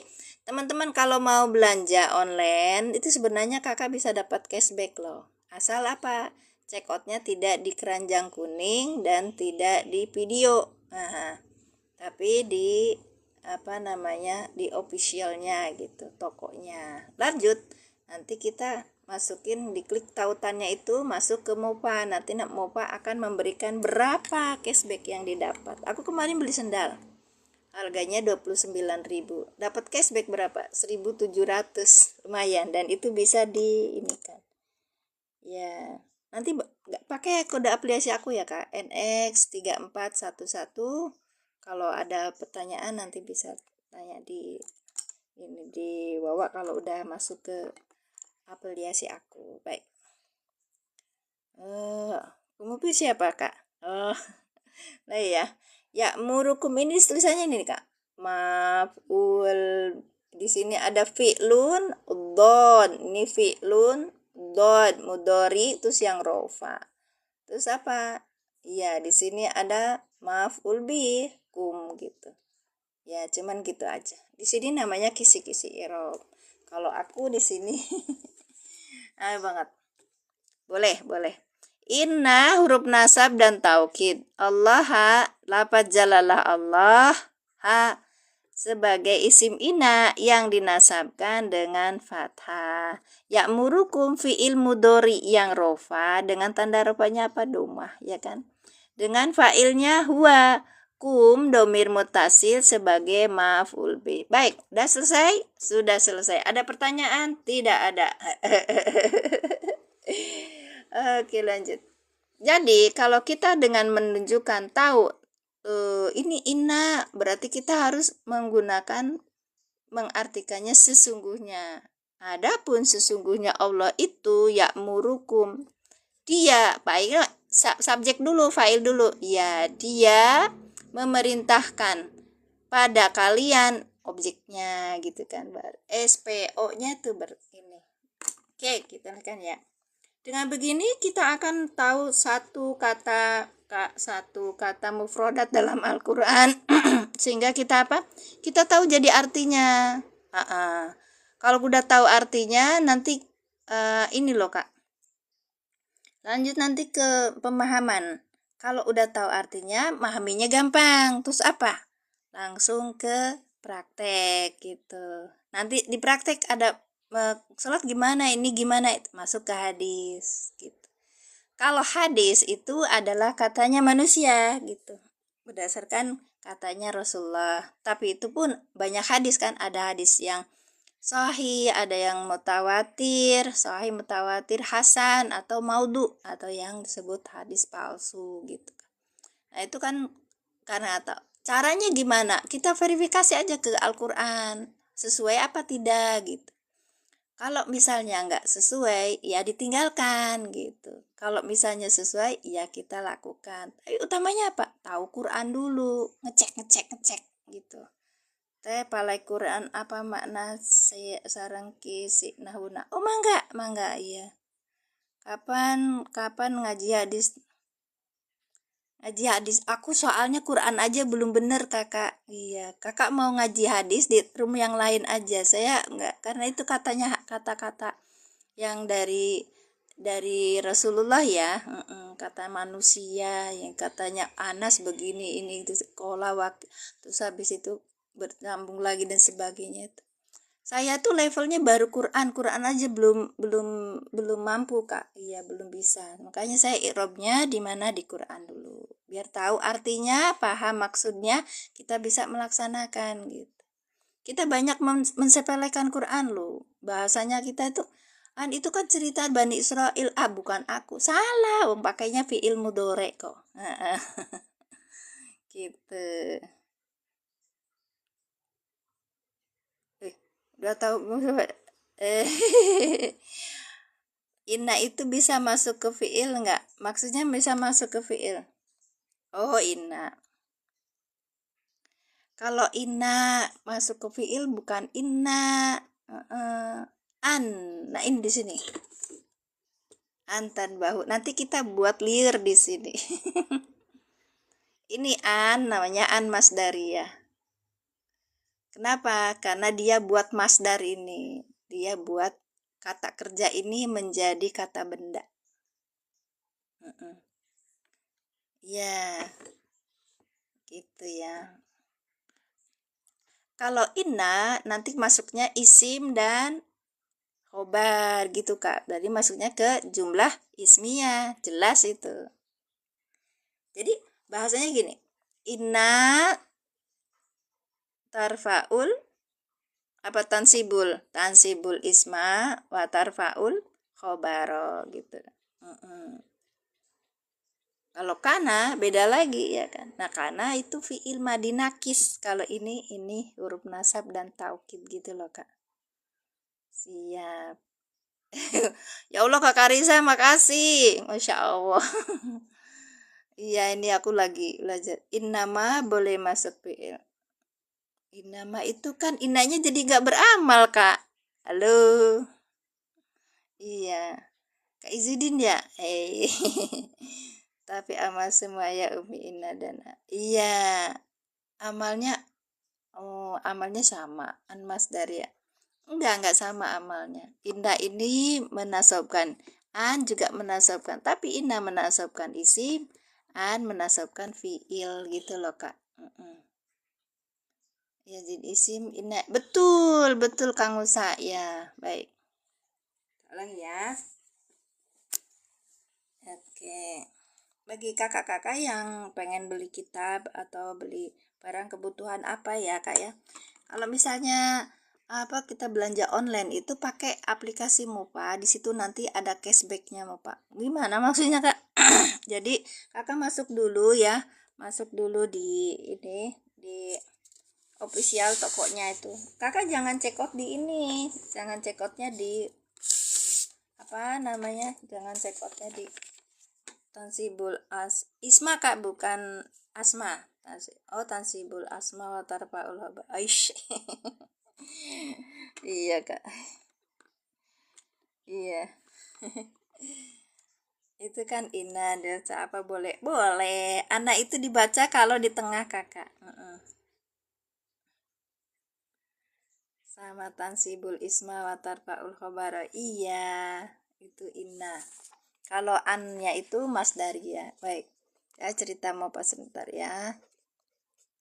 teman-teman kalau mau belanja online itu sebenarnya kakak bisa dapat cashback loh, asal apa, checkoutnya tidak di keranjang kuning dan tidak di video, tapi di di officialnya gitu, tokonya. Lanjut, nanti kita masukin, diklik tautannya itu masuk ke MOPA. Nanti MOPA akan memberikan berapa cashback yang didapat. Aku kemarin beli sendal, harganya 29.000, dapat cashback berapa? 1.700, lumayan. Dan itu bisa di ini kan ya, nanti pakai kode aplikasi aku ya kak, NX3411. Kalau ada pertanyaan nanti bisa tanya di Wawa kalau udah masuk ke aplikasi aku. Baik. Pengupi siapa kak? Nah ya. Ya murukum ini tulisannya ini kak. Maf'ul, di sini ada fi'lun don. Ini fi'lun don mudori terus yang rofa. Terus apa? Iya, di sini ada maf'ul bi kum gitu. Ya, cuman gitu aja. Di sini namanya kisi-kisi irob. Kalau aku di sini banget. Boleh. Inna huruf nasab dan taukid. Allah lafaz jalalah Allah sebagai isim ina yang dinasabkan dengan fathah. Ya'murukum fi'il mudori yang rofa dengan tanda rofanya apa? Domah, ya kan? Dengan fa'ilnya huwa. Kum domir mutasil sebagai maf'ul bi. Baik, sudah selesai? Sudah selesai. Ada pertanyaan? Tidak ada. Oke, lanjut. Jadi kalau kita dengan menunjukkan tahu ini inna, berarti kita harus mengartikannya sesungguhnya. Adapun sesungguhnya Allah itu ya'murukum. Dia, baik subjek dulu, fa'il dulu. Ya, dia memerintahkan pada kalian, objeknya gitu kan. SPO-nya tuh ini. Oke, kita lihat ya. Dengan begini kita akan tahu satu kata mufrodat dalam Al-Quran. Sehingga kita kita tahu jadi artinya. Kalau udah tahu artinya nanti ini loh kak, lanjut nanti ke pemahaman. Kalau udah tahu artinya, memahaminya gampang. Terus apa? Langsung ke praktek gitu. Nanti di praktek ada sholat gimana, ini gimana, itu masuk ke hadis gitu. Kalau hadis itu adalah katanya manusia gitu, berdasarkan katanya Rasulullah. Tapi itu pun banyak hadis kan, ada hadis yang sahih, ada yang mutawatir, sahih, mutawatir, hasan, atau maudhu, atau yang disebut hadis palsu gitu. Nah itu kan karena atau caranya gimana? Kita verifikasi aja ke Al-Quran, sesuai apa tidak gitu. Kalau misalnya nggak sesuai, ya ditinggalkan gitu. Kalau misalnya sesuai, ya kita lakukan. Tapi utamanya apa? Tahu Quran dulu, ngecek gitu. Teh palai Quran apa makna sarang kisi nahuna? Oh mangga iya. Kapan ngaji hadis? Ngaji hadis aku soalnya Quran aja belum bener kakak. Iya, kakak mau ngaji hadis di room yang lain aja. Saya enggak, karena itu katanya kata-kata yang dari Rasulullah ya, kata manusia yang katanya Anas begini ini itu sekolah waktu terus habis itu bersambung lagi dan sebagainya itu. Saya tuh levelnya baru Quran aja belum mampu kak, iya belum bisa. Makanya saya i'rabnya di mana di Quran dulu, biar tahu artinya, paham maksudnya, kita bisa melaksanakan gitu. Kita banyak mensepelekan Quran loh, bahasanya kita itu itu kan cerita Bani Israel, bukan aku, salah, pakainya fi'il mudhari kok. Gitu. Udah tahu eh Inna itu bisa masuk ke fiil enggak? Maksudnya bisa masuk ke fiil. Oh, inna. Kalau inna masuk ke fiil bukan inna. An. Nah, ini di sini. Antan bahu. Nanti kita buat lir di sini. Ini an namanya an masdariyah. Kenapa? Karena dia buat masdar ini. Dia buat kata kerja ini menjadi kata benda. Ya, gitu ya. Kalau inna nanti masuknya isim dan khobar gitu kak. Jadi masuknya ke jumlah ismiyah, jelas itu. Jadi bahasanya gini, inna tarfaul apa tansibul isma wa tarfaul khobaro gitu. Kalau kana beda lagi ya kan. Nah kana itu fiil madi nakis. Kalau ini huruf nasab dan taukid gitu loh kak. Siap. Ya Allah Kak Karisa, makasih. Masya Allah. Iya ini aku lagi belajar. Innama boleh masuk fiil. Innama itu kan innanya jadi gak beramal kak. Halo. Iya. Kak Izidin ya. Tapi amal semua ya Umi Inna dan iya. Amalnya sama. Anmas dari ya. Enggak sama amalnya. Inna ini menasabkan, an juga menasabkan, tapi inna menasabkan isim, an menasabkan fiil gitu loh kak. Ya jadi isim inna, betul Kang Musa ya. Baik, ulang ya. Oke, bagi kakak-kakak yang pengen beli kitab atau beli barang kebutuhan apa ya kak ya, kalau misalnya kita belanja online itu pakai aplikasi Mopa, di situ nanti ada cashbacknya Mopa. Gimana maksudnya kak? Jadi kakak masuk dulu di ini di official tokonya itu. Kakak jangan check out di ini, jangan check outnya di jangan check outnya di Tansibul Isma kak, bukan Asma. Tansibul Asma wa tarfaul haba. Aish. Iya kak. Iya. Itu kan ina delta apa boleh? Boleh. Anak itu dibaca kalau di tengah kakak. Sama tansibul isma wa tarfaul khabara. Iya. Itu inna. Kalau annya itu masdaria. Baik. Ya cerita Mopa sebentar ya.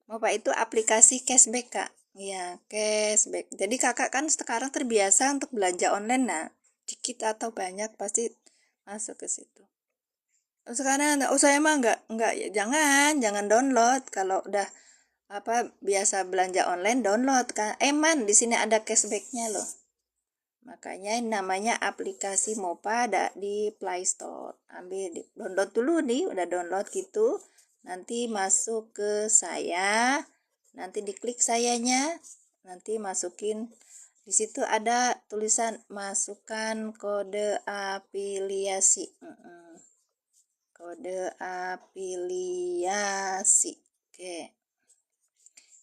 Mopa itu aplikasi cashback kak. Ya, cashback. Jadi kakak kan sekarang terbiasa untuk belanja online, nah dikit atau banyak pasti masuk ke situ. Sekarang saya mah enggak ya, jangan download. Kalau udah biasa belanja online download kan. Man, di sini ada cashbacknya loh. Makanya namanya aplikasi Mopa ada di Play Store. Ambil download dulu nih, udah download gitu. Nanti masuk ke saya, nanti diklik sayanya, nanti masukin di situ ada tulisan masukkan kode afiliasi. Kode afiliasi. Oke.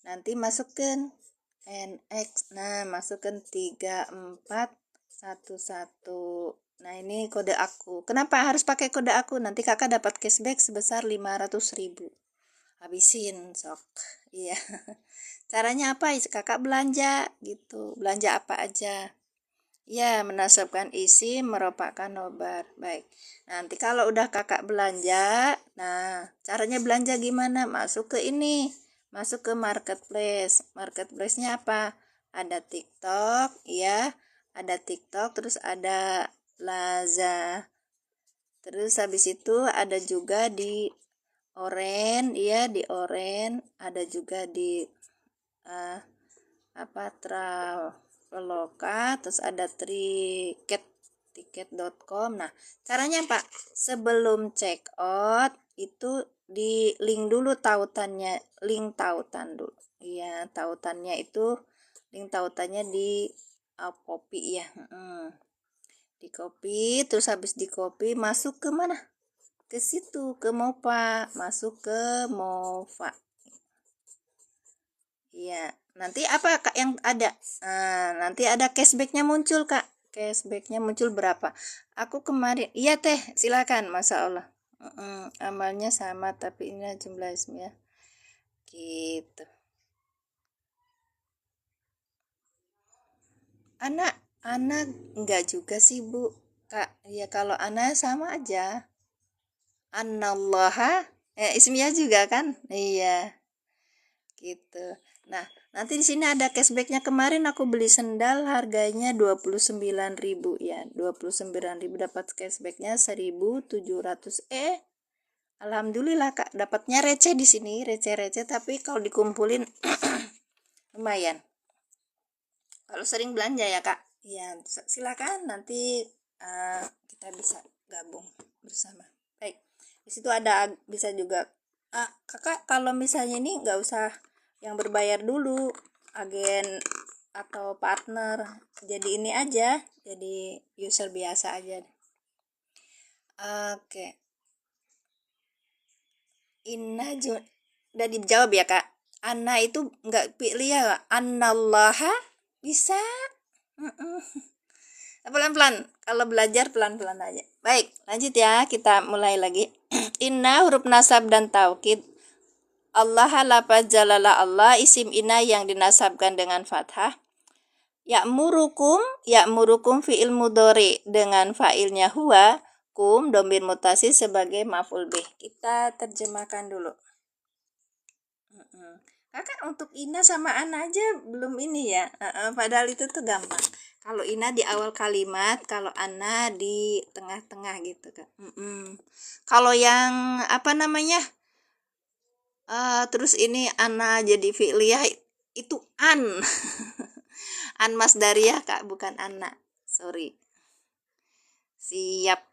Nanti masukkan NX. Nah, masukkan 3411. Nah, ini kode aku. Kenapa harus pakai kode aku? Nanti kakak dapat cashback sebesar 500.000. Habisin sok. Iya. Caranya apa? Kakak belanja gitu. Belanja apa aja? Ya, menasabkan isi merupakan obat. Baik. Nanti kalau udah kakak belanja, nah caranya belanja gimana? Masuk ke ini, masuk ke marketplace. Marketplace-nya apa? Ada TikTok, ya, ada TikTok, terus ada Lazada. Terus habis itu ada juga di Oren, ya, di Oren, ada juga di Traveloka, terus ada tiket.com. Nah, caranya Pak, sebelum check out itu di link dulu tautannya, link tautan dulu. Iya, tautannya itu link tautannya di copy ya. Di copy, terus habis di copy masuk ke mana? Ke situ, ke Mopa, masuk ke Mopa. Iya, nanti apa Kak yang ada? Nanti ada cashbacknya muncul Kak. Cashbacknya muncul berapa? Aku kemarin, iya teh, silakan, Masya Allah. Amalnya sama tapi ini jumlah ismnya. Gitu. Anak enggak juga sih Bu. Kak, ya kalau anak sama aja. Anallaha, ismnya juga kan? Iya, gitu. Nah, nanti di sini ada cashbacknya. Kemarin aku beli sendal harganya 29.000 ya. 29.000 dapat cashbacknya 1.700. Alhamdulillah Kak, dapatnya receh di sini, receh-receh tapi kalau dikumpulin lumayan. Kalau sering belanja ya Kak. Ya, silakan nanti kita bisa gabung bersama. Baik. Di situ ada bisa juga Kakak kalau misalnya ini nggak usah yang berbayar dulu, agen atau partner, jadi ini aja, jadi user biasa aja. Oke. Udah dijawab ya Kak. Anna itu nggak pilih ya, Anallaha bisa. Pelan-pelan, kalau belajar pelan-pelan aja. Baik, lanjut ya, kita mulai lagi. Inna huruf nasab dan taukid. Allah lafaz jalala Allah, isim inna yang dinasabkan dengan fathah. Ya'murukum fi'il mudhari dengan fa'ilnya huwa, kum domir mutasi sebagai maf'ul bih. Kita terjemahkan dulu. Kakak untuk Ina sama Ana aja belum ini ya. Padahal itu tuh gampang. Kalau Ina di awal kalimat, kalau Ana di tengah-tengah gitu kan. Kalau yang apa namanya? Terus ini Ana jadi fi'liyah itu an. An masdariyah Kak, bukan Ana. Sorry. Siap.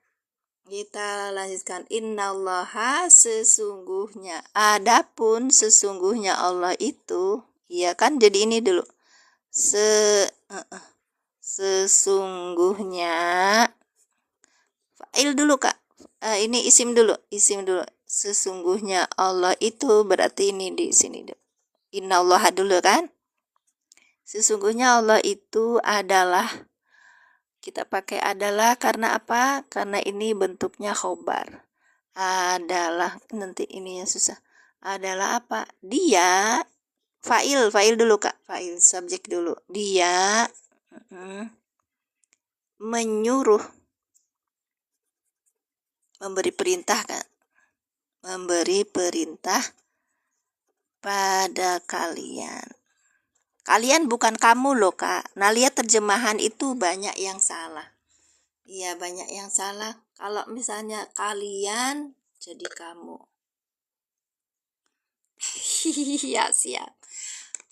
Kita lanjutkan. Innallaha sesungguhnya. Adapun sesungguhnya Allah itu, iya kan? Jadi ini dulu. Sesungguhnya. Fa'il dulu Kak. Ini isim dulu. Sesungguhnya Allah itu berarti ini di sini dulu. Innallaha dulu kan? Sesungguhnya Allah itu adalah, kita pakai adalah karena apa? Karena ini bentuknya khobar. Adalah, nanti ini yang susah. Adalah apa? Dia, fa'il dulu Kak. Fa'il, subjek dulu. Dia menyuruh, memberi perintah kan? Memberi perintah pada kalian. Kalian bukan kamu loh, Kak. Nah, lihat terjemahan itu banyak yang salah. Iya, banyak yang salah. Kalau misalnya kalian jadi kamu. Iya, siap.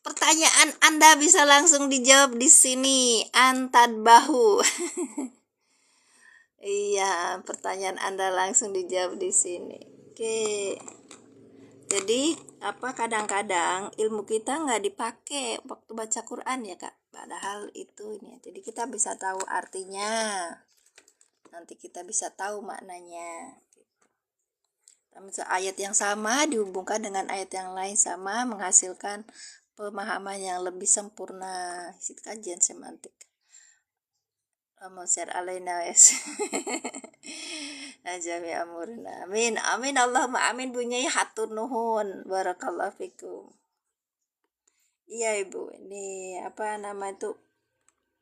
Pertanyaan Anda bisa langsung dijawab di sini. Antad bahu. Iya, pertanyaan Anda langsung dijawab di sini. Oke. Jadi kadang-kadang ilmu kita nggak dipakai waktu baca Quran ya Kak. Padahal itu ini. Jadi kita bisa tahu artinya. Nanti kita bisa tahu maknanya. Ayat yang sama dihubungkan dengan ayat yang lain sama menghasilkan pemahaman yang lebih sempurna. Itu kajian semantik. Share alaina wes. Najami amurna. Amin. Amin Allahumma amin bunyai hatur nuhun. Barakallahu fikum. Iya Ibu, ini itu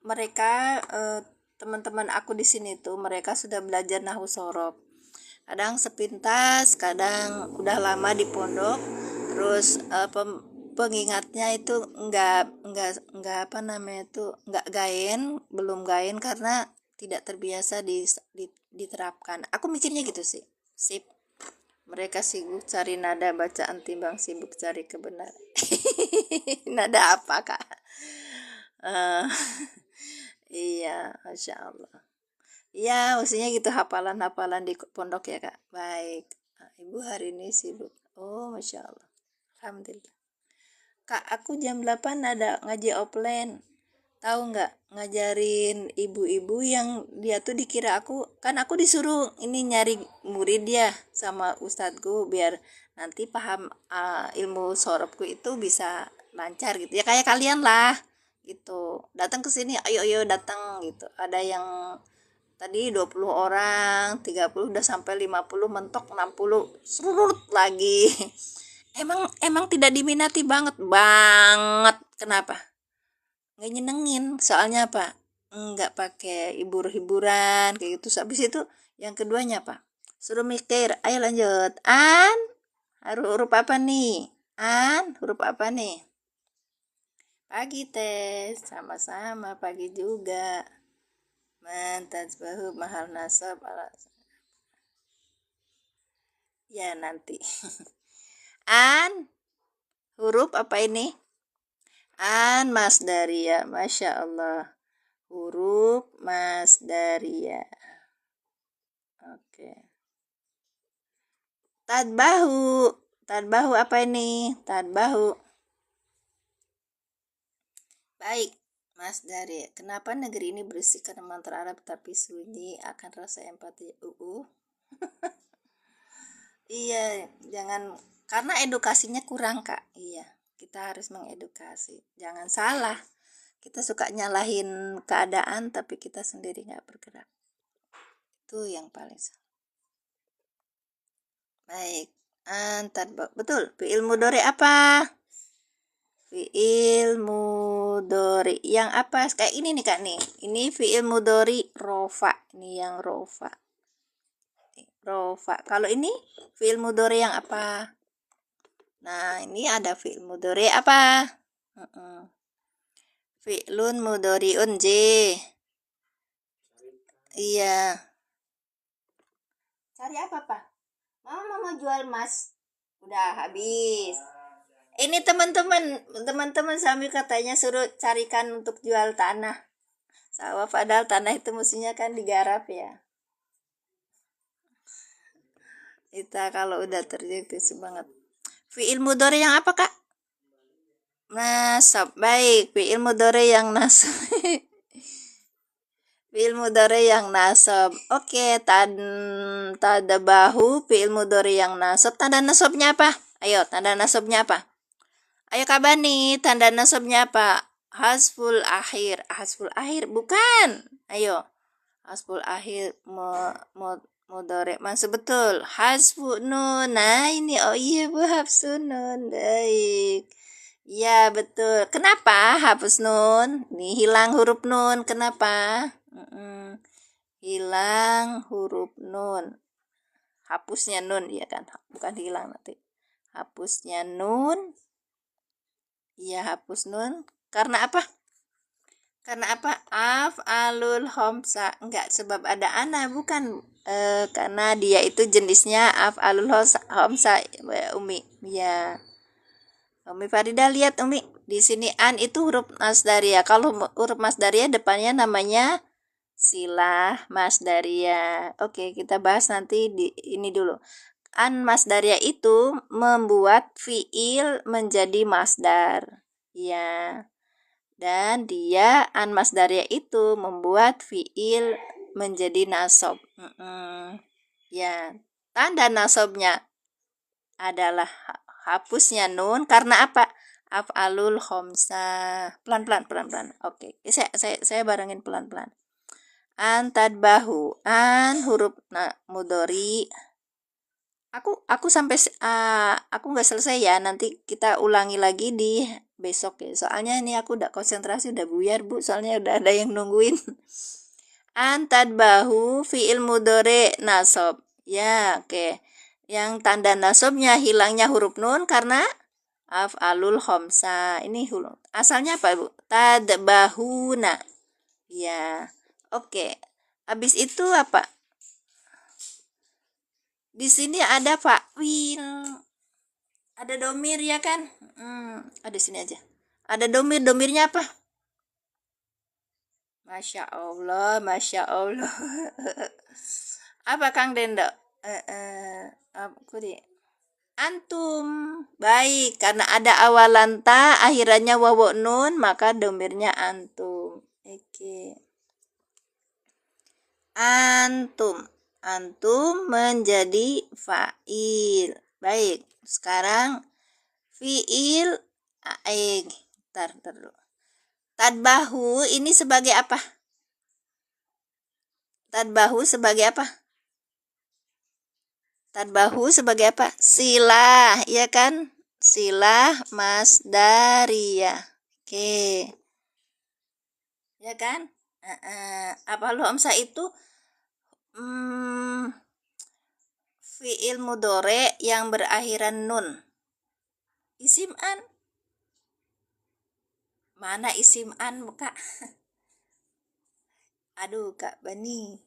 mereka teman-teman aku di sini tuh mereka sudah belajar nahwu sorof. Kadang sepintas, kadang udah lama di pondok, terus pengingatnya itu enggak gain, belum gain karena tidak terbiasa diterapkan. Aku mikirnya gitu sih. Sip. Mereka sibuk cari nada bacaan timbang sibuk cari kebenaran. Nada apa Kak? Iya, Masya Allah. Iya, maksudnya gitu hafalan-hafalan di pondok ya Kak. Baik. Ibu hari ini sibuk. Oh, Masya Allah. Alhamdulillah. Kak, aku jam 8 ada ngaji offline. Tahu nggak? Ngajarin ibu-ibu yang dia tuh dikira kan aku disuruh ini nyari murid dia sama ustadzku biar nanti paham ilmu sorobku itu bisa lancar gitu. Ya kayak kalian lah gitu. Datang ke sini, ayo datang gitu. Ada yang tadi 20 orang, 30 udah sampai 50 mentok 60 surut lagi. Emang tidak diminati banget. Kenapa? Nggak nyenengin. Soalnya apa? Nggak pakai hiburan kayak gitu. Habis itu yang keduanya apa? Suruh mikir. Ayo lanjut. Huruf apa nih? Huruf apa nih? Pagi tes. Sama-sama pagi juga. Mantajbahu mahal nasab ala. Ya nanti. Huruf apa ini? Masdaria. Masya Allah. Huruf masdaria. Oke. Tadbahu apa ini? Tadbahu. Baik. Masdaria. Kenapa negeri ini berisikan mantra Arab tapi sunyi akan rasa empati? Iya, jangan karena edukasinya kurang Kak. Iya, kita harus mengedukasi. Jangan salah. Kita suka nyalahin keadaan tapi kita sendiri nggak bergerak. Itu yang paling salah. Baik. Betul. Fi'il mudhari apa? Fi'il mudhari yang apa? Kayak ini nih Kak nih. Ini fi'il mudhari rofa. Ini yang rofa. Rofa. Kalau ini fi'il mudhari yang apa? Nah, ini ada fi'il mudhari apa? Fi'lun mudhari'un J. Iya. Cari apa, Pak? Mama mau jual emas. Udah habis. Ini teman-teman sambil katanya suruh carikan untuk jual tanah. Sawah padahal tanah itu mestinya kan digarap ya. Kita kalau udah terjadi semangat. Fi'il mudhari yang apa, Kak? Nasab. Baik, fi'il mudhari yang nasab. Fi'il mudhari yang nasab. Oke, tadabahu fi'il mudhari yang nasab. Tanda nasabnya apa? Ayo, tanda nasabnya apa? Ayo Kak Bani, tanda nasabnya apa? Hasful akhir. Hasful akhir bukan. Ayo. Hasful akhir mudhari mansub betul. Hasfu nun. Nah, ini iya Bu hafsun nun. Baik. Ya, betul. Kenapa hapus nun? Nih hilang huruf nun. Kenapa? Hilang huruf nun. Hapusnya nun ya kan? Bukan hilang nanti. Hapusnya nun. Ya, hapus nun Karena apa? Karena apa? Af'alul khamsa. Enggak, sebab ada ana, bukan. Karena dia itu jenisnya af'alul khamsa, Umi. Ya. Umi Farida lihat, Umi. Di sini an itu huruf masdaria. Kalau huruf masdaria depannya namanya silah masdaria. Oke, kita bahas nanti di ini dulu. An masdaria itu membuat fiil menjadi masdar. Ya. Dan dia an masdaria itu membuat fiil menjadi nasab. Ya, tanda nasabnya adalah hapusnya nun karena apa? Af'alul khamsa. Pelan-pelan. Oke. Saya barengin pelan-pelan. An tadbahu. An huruf mudhari. Aku sampai aku nggak selesai ya, nanti kita ulangi lagi di besok ya, soalnya ini aku udah konsentrasi, udah buyar Bu, soalnya udah ada yang nungguin. Antad bahu fiil mudhari nasab ya. Oke, yang tanda nasabnya hilangnya huruf nun karena af'alul khamsa. Ini huruf asalnya apa Bu? Tadbahuna ya. Oke, habis itu apa? Di sini ada fa'il, ada domir ya kan? Ada sini aja. Ada domirnya apa? Masya Allah. Apa Kang Dendo? Aku di antum. Baik, karena ada awalan ta, akhirannya wawu nun, maka domirnya antum. Oke. Antum menjadi fa'il. Baik, sekarang fi'il tar dulu. Tadbahu ini sebagai apa? Tadbahu sebagai apa? Tadbahu sebagai apa? Silah, ya kan? Silah masdariyah. Oke. Ya kan? Apa lu hamzah itu fi'il mudhari yang berakhiran nun. Isim an. Mana isim an, Kak? Aduh, Kak Bani.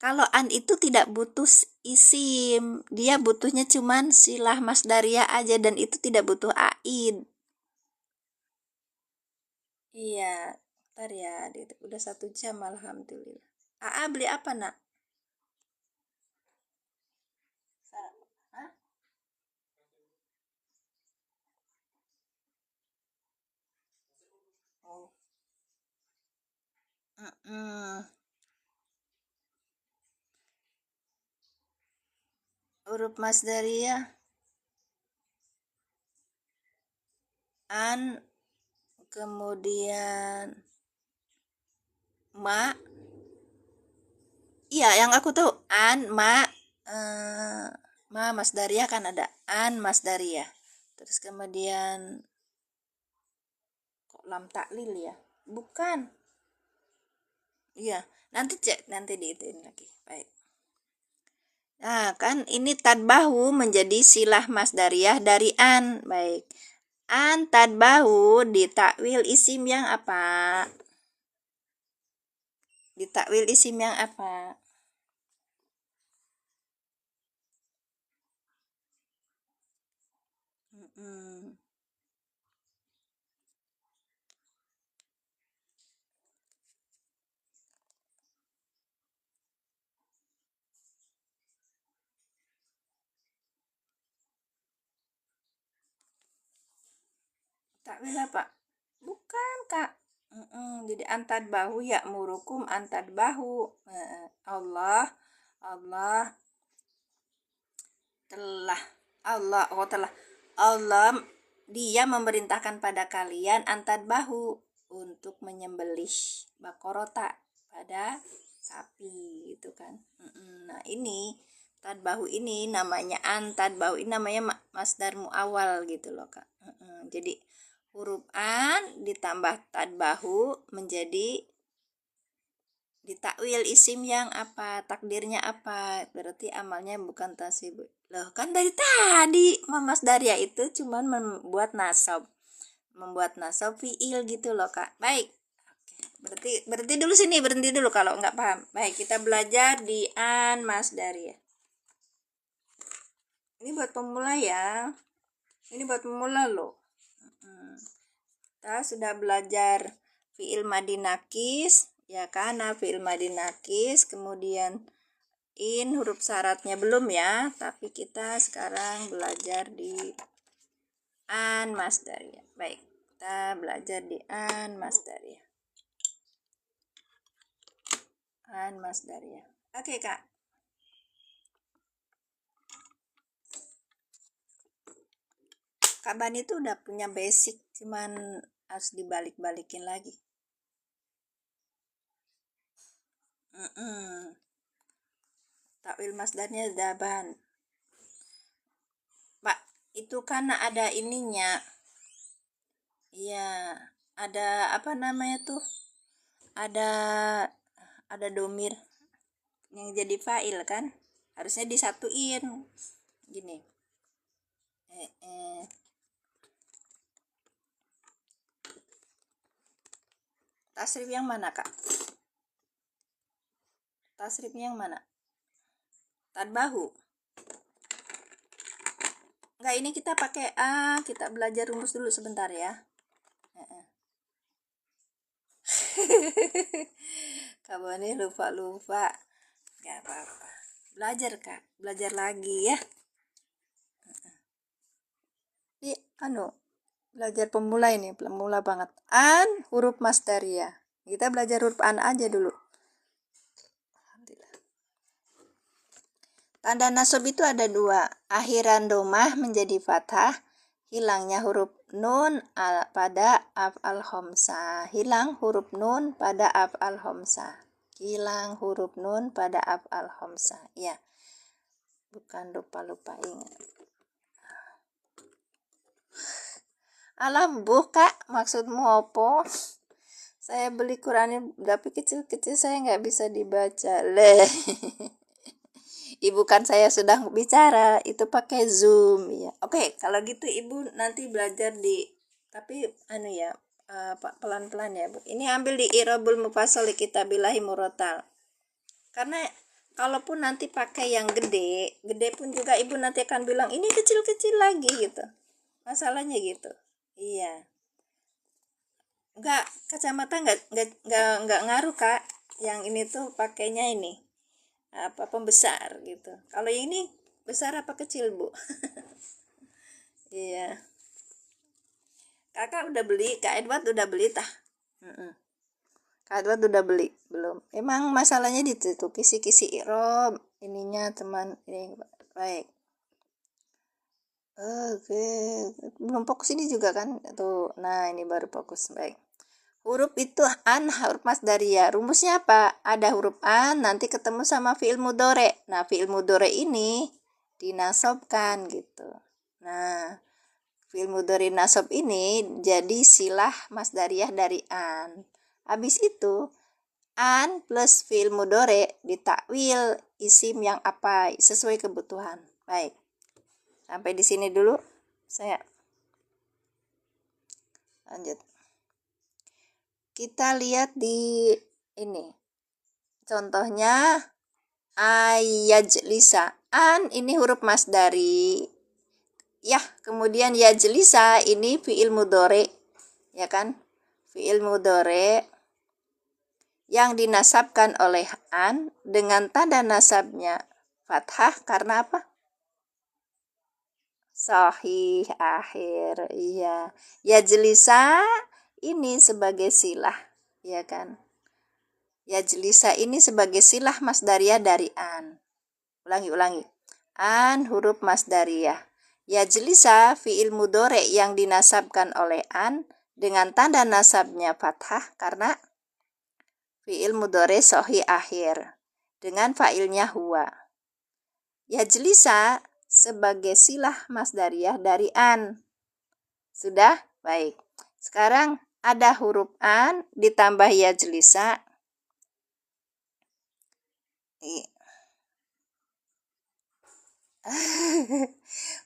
Kalau an itu tidak butuh isim, dia butuhnya cuman silah masdariyah aja, dan itu tidak butuh aid. Iya, ntar ya, udah 1 jam alhamdulillah. Beli apa nak? Hah? Oh. Huruf masdariyah an, kemudian ma. Iya, yang aku tahu an, ma, masdariyah kan ada an masdariyah. Terus kemudian kok lam taklil ya? Bukan. Iya, nanti cek, nanti diituin lagi. Baik. Nah, kan ini tadbahu menjadi silah masdariyah dari an. Baik. An tadbahu ditakwil isim yang apa? Ditakwil isim yang apa? Takwil apa? Bukan, Kak. Jadi antad bahu ya murukum antad bahu. Allah telah Allah dia memerintahkan pada kalian antad bahu untuk menyembelih bakorota pada sapi gitu kan. Nah, ini tadbahu ini namanya tadbahu ini namanya masdar muawal gitu loh, Kak. Jadi huruf an ditambah tadbahu menjadi ditakwil isim yang apa, takdirnya apa, berarti amalnya bukan tasib. Loh, kan dari tadi masdaria itu cuman membuat nasab, membuat nasab fiil gitu loh Kak. Baik. Berarti dulu sini, berhenti dulu kalau nggak paham. Baik, kita belajar di an masdar ya. Ini buat pemula ya. Ini buat pemula loh. Kita sudah belajar fiil madi nakis, ya kan? Nah, fiil madi nakis, kemudian in huruf syaratnya belum ya, tapi kita sekarang belajar di an masdar ya. Baik, kita belajar di an masdar ya. An masdar ya. Oke Kak. Kak Bani itu udah punya basic, cuman harus dibalik-balikin lagi. Takwil masdarnya daban. Pak, itu karena ada ininya. Iya, ada apa namanya tuh? Ada domir yang jadi fa'il kan? Harusnya disatuin. Gini. Tasrif yang mana, Kak? Tasrif yang mana? Tadbahu. Enggak, ini kita pakai kita belajar rumus dulu sebentar ya. Kamu ini lupa-lupa. Gak apa-apa. Belajar Kak, belajar lagi ya. Ini belajar pemula ini, pemula banget. An huruf masdaria. Kita belajar huruf an aja dulu. Tanda nasab itu ada dua. Akhiran domah menjadi fathah. Hilangnya huruf nun pada af'al khamsah. Hilang huruf nun pada af'al khamsah. Hilang huruf nun pada af'al khamsah. Ya. Bukan lupa-lupa ingat. Alam Kak, maksudmu apa? Saya beli Qurannya tapi kecil-kecil, saya nggak bisa dibaca. Ibu kan saya sudah bicara, itu pakai Zoom ya. Oke, kalau gitu Ibu nanti belajar tapi ya, pelan-pelan ya Bu. Ini ambil di Irabul Mufassal Kitabillahi Murotal. Karena kalaupun nanti pakai yang gede pun juga Ibu nanti akan bilang ini kecil-kecil lagi gitu. Masalahnya gitu. Iya. Kacamata nggak ngaruh Kak. Yang ini tuh pakainya ini pembesar gitu. Kalau yang ini besar apa kecil Bu? Iya. Kakak udah beli, Kak Edward udah beli tah? Kak Edward udah beli belum? Emang masalahnya di situ kisi-kisi irob ininya teman ini baik. Oke, belum fokus ini juga kan tuh. Nah ini baru fokus baik. Huruf itu an huruf masdariyah. Rumusnya apa? Ada huruf an nanti ketemu sama fi'il mudhore. Nah fi'il mudhore ini dinasobkan gitu. Nah fi'il mudhore nasab ini jadi silah masdariyah dari an. Habis itu an plus fi'il mudhore ditakwil isim yang apa sesuai kebutuhan. Baik. Sampai di sini dulu. Saya lanjut. Kita lihat di ini. Contohnya ayajlisa. An ini huruf masdari. Ya, kemudian yajlisa ini fi'il mudhore. Ya kan? Fi'il mudhore yang dinasabkan oleh an dengan tanda nasabnya fathah karena apa? Sahih akhir. Iya. Yajlisa ini sebagai silah, ya kan? Yajlisa ini sebagai silah masdariyah dari an. Ulangi. An huruf masdariyah. Yajlisa fi'il mudhore yang dinasabkan oleh an dengan tanda nasabnya fathah karena fi'il mudhore sahih akhir dengan fa'ilnya huwa. Yajlisa sebagai silah masdariyah dari an. Sudah? Baik. Sekarang ada huruf an ditambah yajlisa.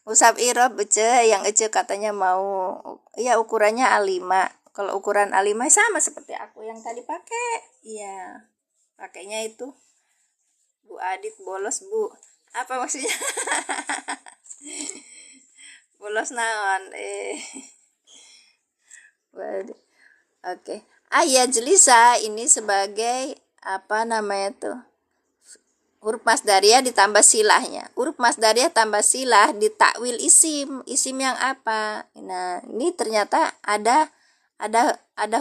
Mushaf irob yang Ece katanya mau, ya ukurannya A5. Kalau ukuran A5 sama seperti aku yang tadi pakai. Iya, pakainya itu. Bu Adit bolos, Bu. Apa maksudnya? Bolos naon? Waduh. Oke. Ayat jelisa ini sebagai apa namanya tuh? Huruf masdariyah ditambah silahnya. Huruf masdariyah tambah silah ditakwil isim. Isim yang apa? Nah, ini ternyata ada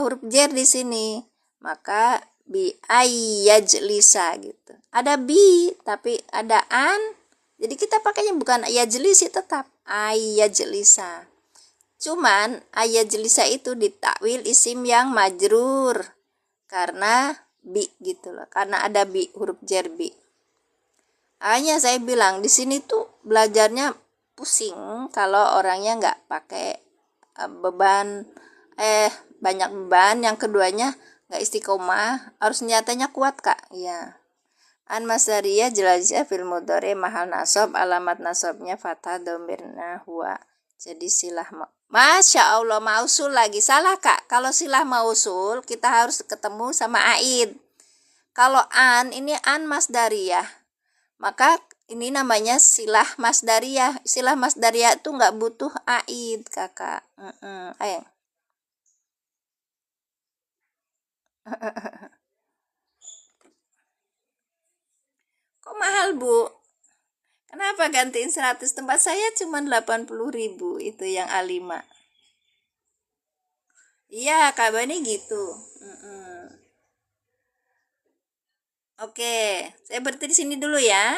huruf jer di sini. Maka bi ayyajlisa gitu. Ada bi tapi ada an. Jadi kita pakainya bukan ayyajlisi, tetap ayyajlisa. Cuman ayyajlisa itu ditakwil isim yang majrur karena bi gitu loh. Karena ada bi, huruf jer bi. Hanya saya bilang di sini tuh belajarnya pusing kalau orangnya nggak pakai beban banyak beban. Yang keduanya nggak istiqomah, harus nyatanya kuat kak. Ya, an masdariyah jelasnya fil mudhari mahal nasab, alamat nasabnya fathah dhamirna huwa. Jadi silah Masya Allah, mausul lagi salah kak. Kalau silah mausul kita harus ketemu sama aid. Kalau an ini an masdariyah, maka ini namanya silah masdariyah. Silah masdariyah itu nggak butuh aid kakak. Ayo. Kok mahal bu? Kenapa gantiin 100? Tempat saya cuma 80.000 itu yang A5. Iya kabarnya gitu. Oke, saya berhenti di sini dulu ya.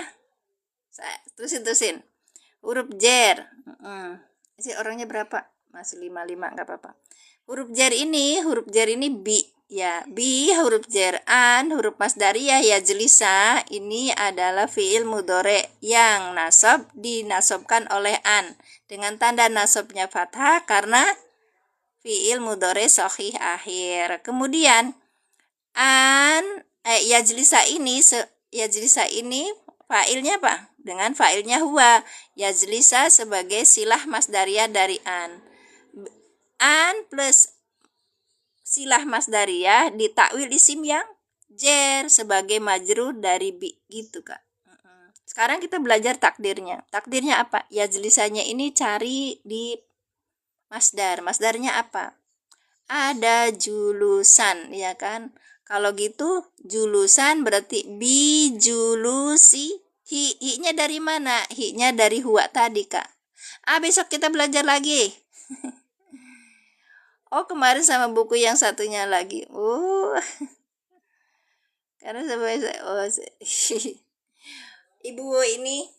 Saya terusin. Huruf jer. Isi orangnya berapa? Masih 55, nggak apa-apa. Huruf jer ini bi. Ya, bi huruf jer. An huruf masdariyah ya jelisa. Ini adalah fiil mudhore yang nasab dinasobkan oleh an dengan tanda nasabnya fathah karena fiil mudhore sahih akhir. Kemudian an yajlisa ini fa'ilnya apa? Dengan fa'ilnya huwa. Yajlisa sebagai silah masdariyah dari an. An plus silah masdariyah ditakwil isim yang jer sebagai majrur dari bi gitu kak. Sekarang kita belajar takdirnya. Takdirnya apa? Yajlisanya ini cari di masdar. Masdarnya apa? Ada julusan, ya kan? Kalau gitu julusan berarti bi julusi. Hi-nya dari mana? Hi-nya dari huwa tadi kak. Besok kita belajar lagi. Oh kemarin sama buku yang satunya lagi. Karena sebenarnya ibu ini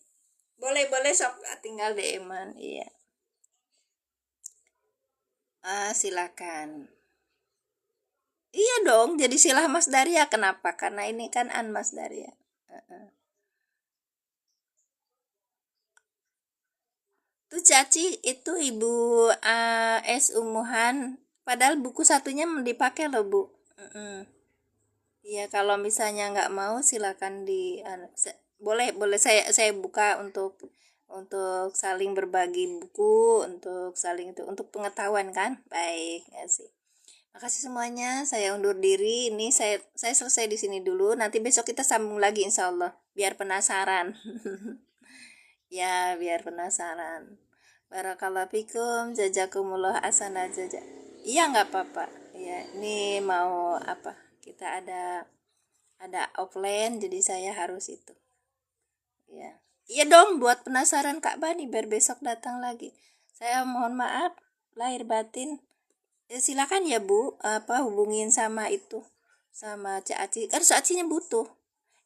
boleh sok tinggal DM-an. Iya. Silakan. Iya dong, jadi silah Mas Daria. Kenapa? Karena ini kan an Mas Daria. Tuh Caci itu ibu S Umuhan. Padahal buku satunya dipakai loh bu. Iya kalau misalnya nggak mau silakan boleh saya buka untuk saling berbagi buku, untuk saling itu untuk pengetahuan kan. Baik, ya sih. Makasih semuanya, saya undur diri. Ini saya selesai di sini dulu. Nanti besok kita sambung lagi insya Allah. Biar penasaran. Ya, biar penasaran. Barakallahu fikum, jazakumullah asana jazak. Iya nggak apa-apa. Ya, ini mau apa? Kita ada offline, jadi saya harus itu. Ya. Iya dong, buat penasaran Kak Bani biar besok datang lagi. Saya mohon maaf lahir batin. Silakan ya Bu, hubungin sama itu sama Cak Aci. Kan Cak Acinya butuh.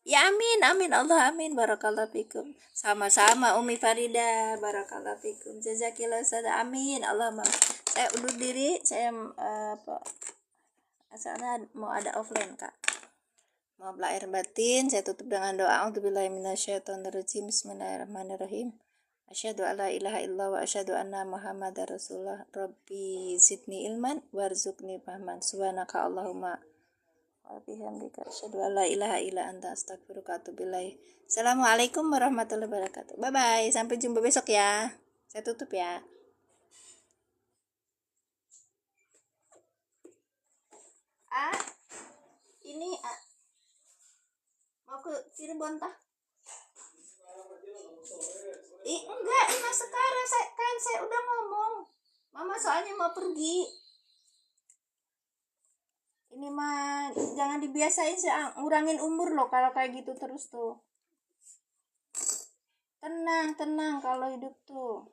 Ya amin, amin Allah amin, barakallahu fikum. Sama-sama Umi Farida, barakallahu fikum. Jazakillah sada amin, Allah saya undur diri, saya asalnya mau ada offline Kak. Mau lahir batin, saya tutup dengan doa. A'udzubillahi minasyaitonirrajim. Bismillahirrahmanirrahim. Asyhadu alla ilaha illallah wa asyhadu anna Muhammadar Rasulullah. Rabbi zidni ilman warzuqni fahman. Subhanaka Allahumma wa bihamdika asyhadu an la ilaha illa anta astaghfiruka wa atubu ilaik. Assalamualaikum warahmatullahi wabarakatuh. Bye bye, sampai jumpa besok ya. Saya tutup ya. Ini mau ke Cirebon tah? Enggak, ini sekarang saya udah ngomong. Mama soalnya mau pergi. Ini mah jangan dibiasain sih, ngurangin umur loh kalau kayak gitu terus tuh. Tenang kalau hidup tuh.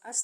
Astaga.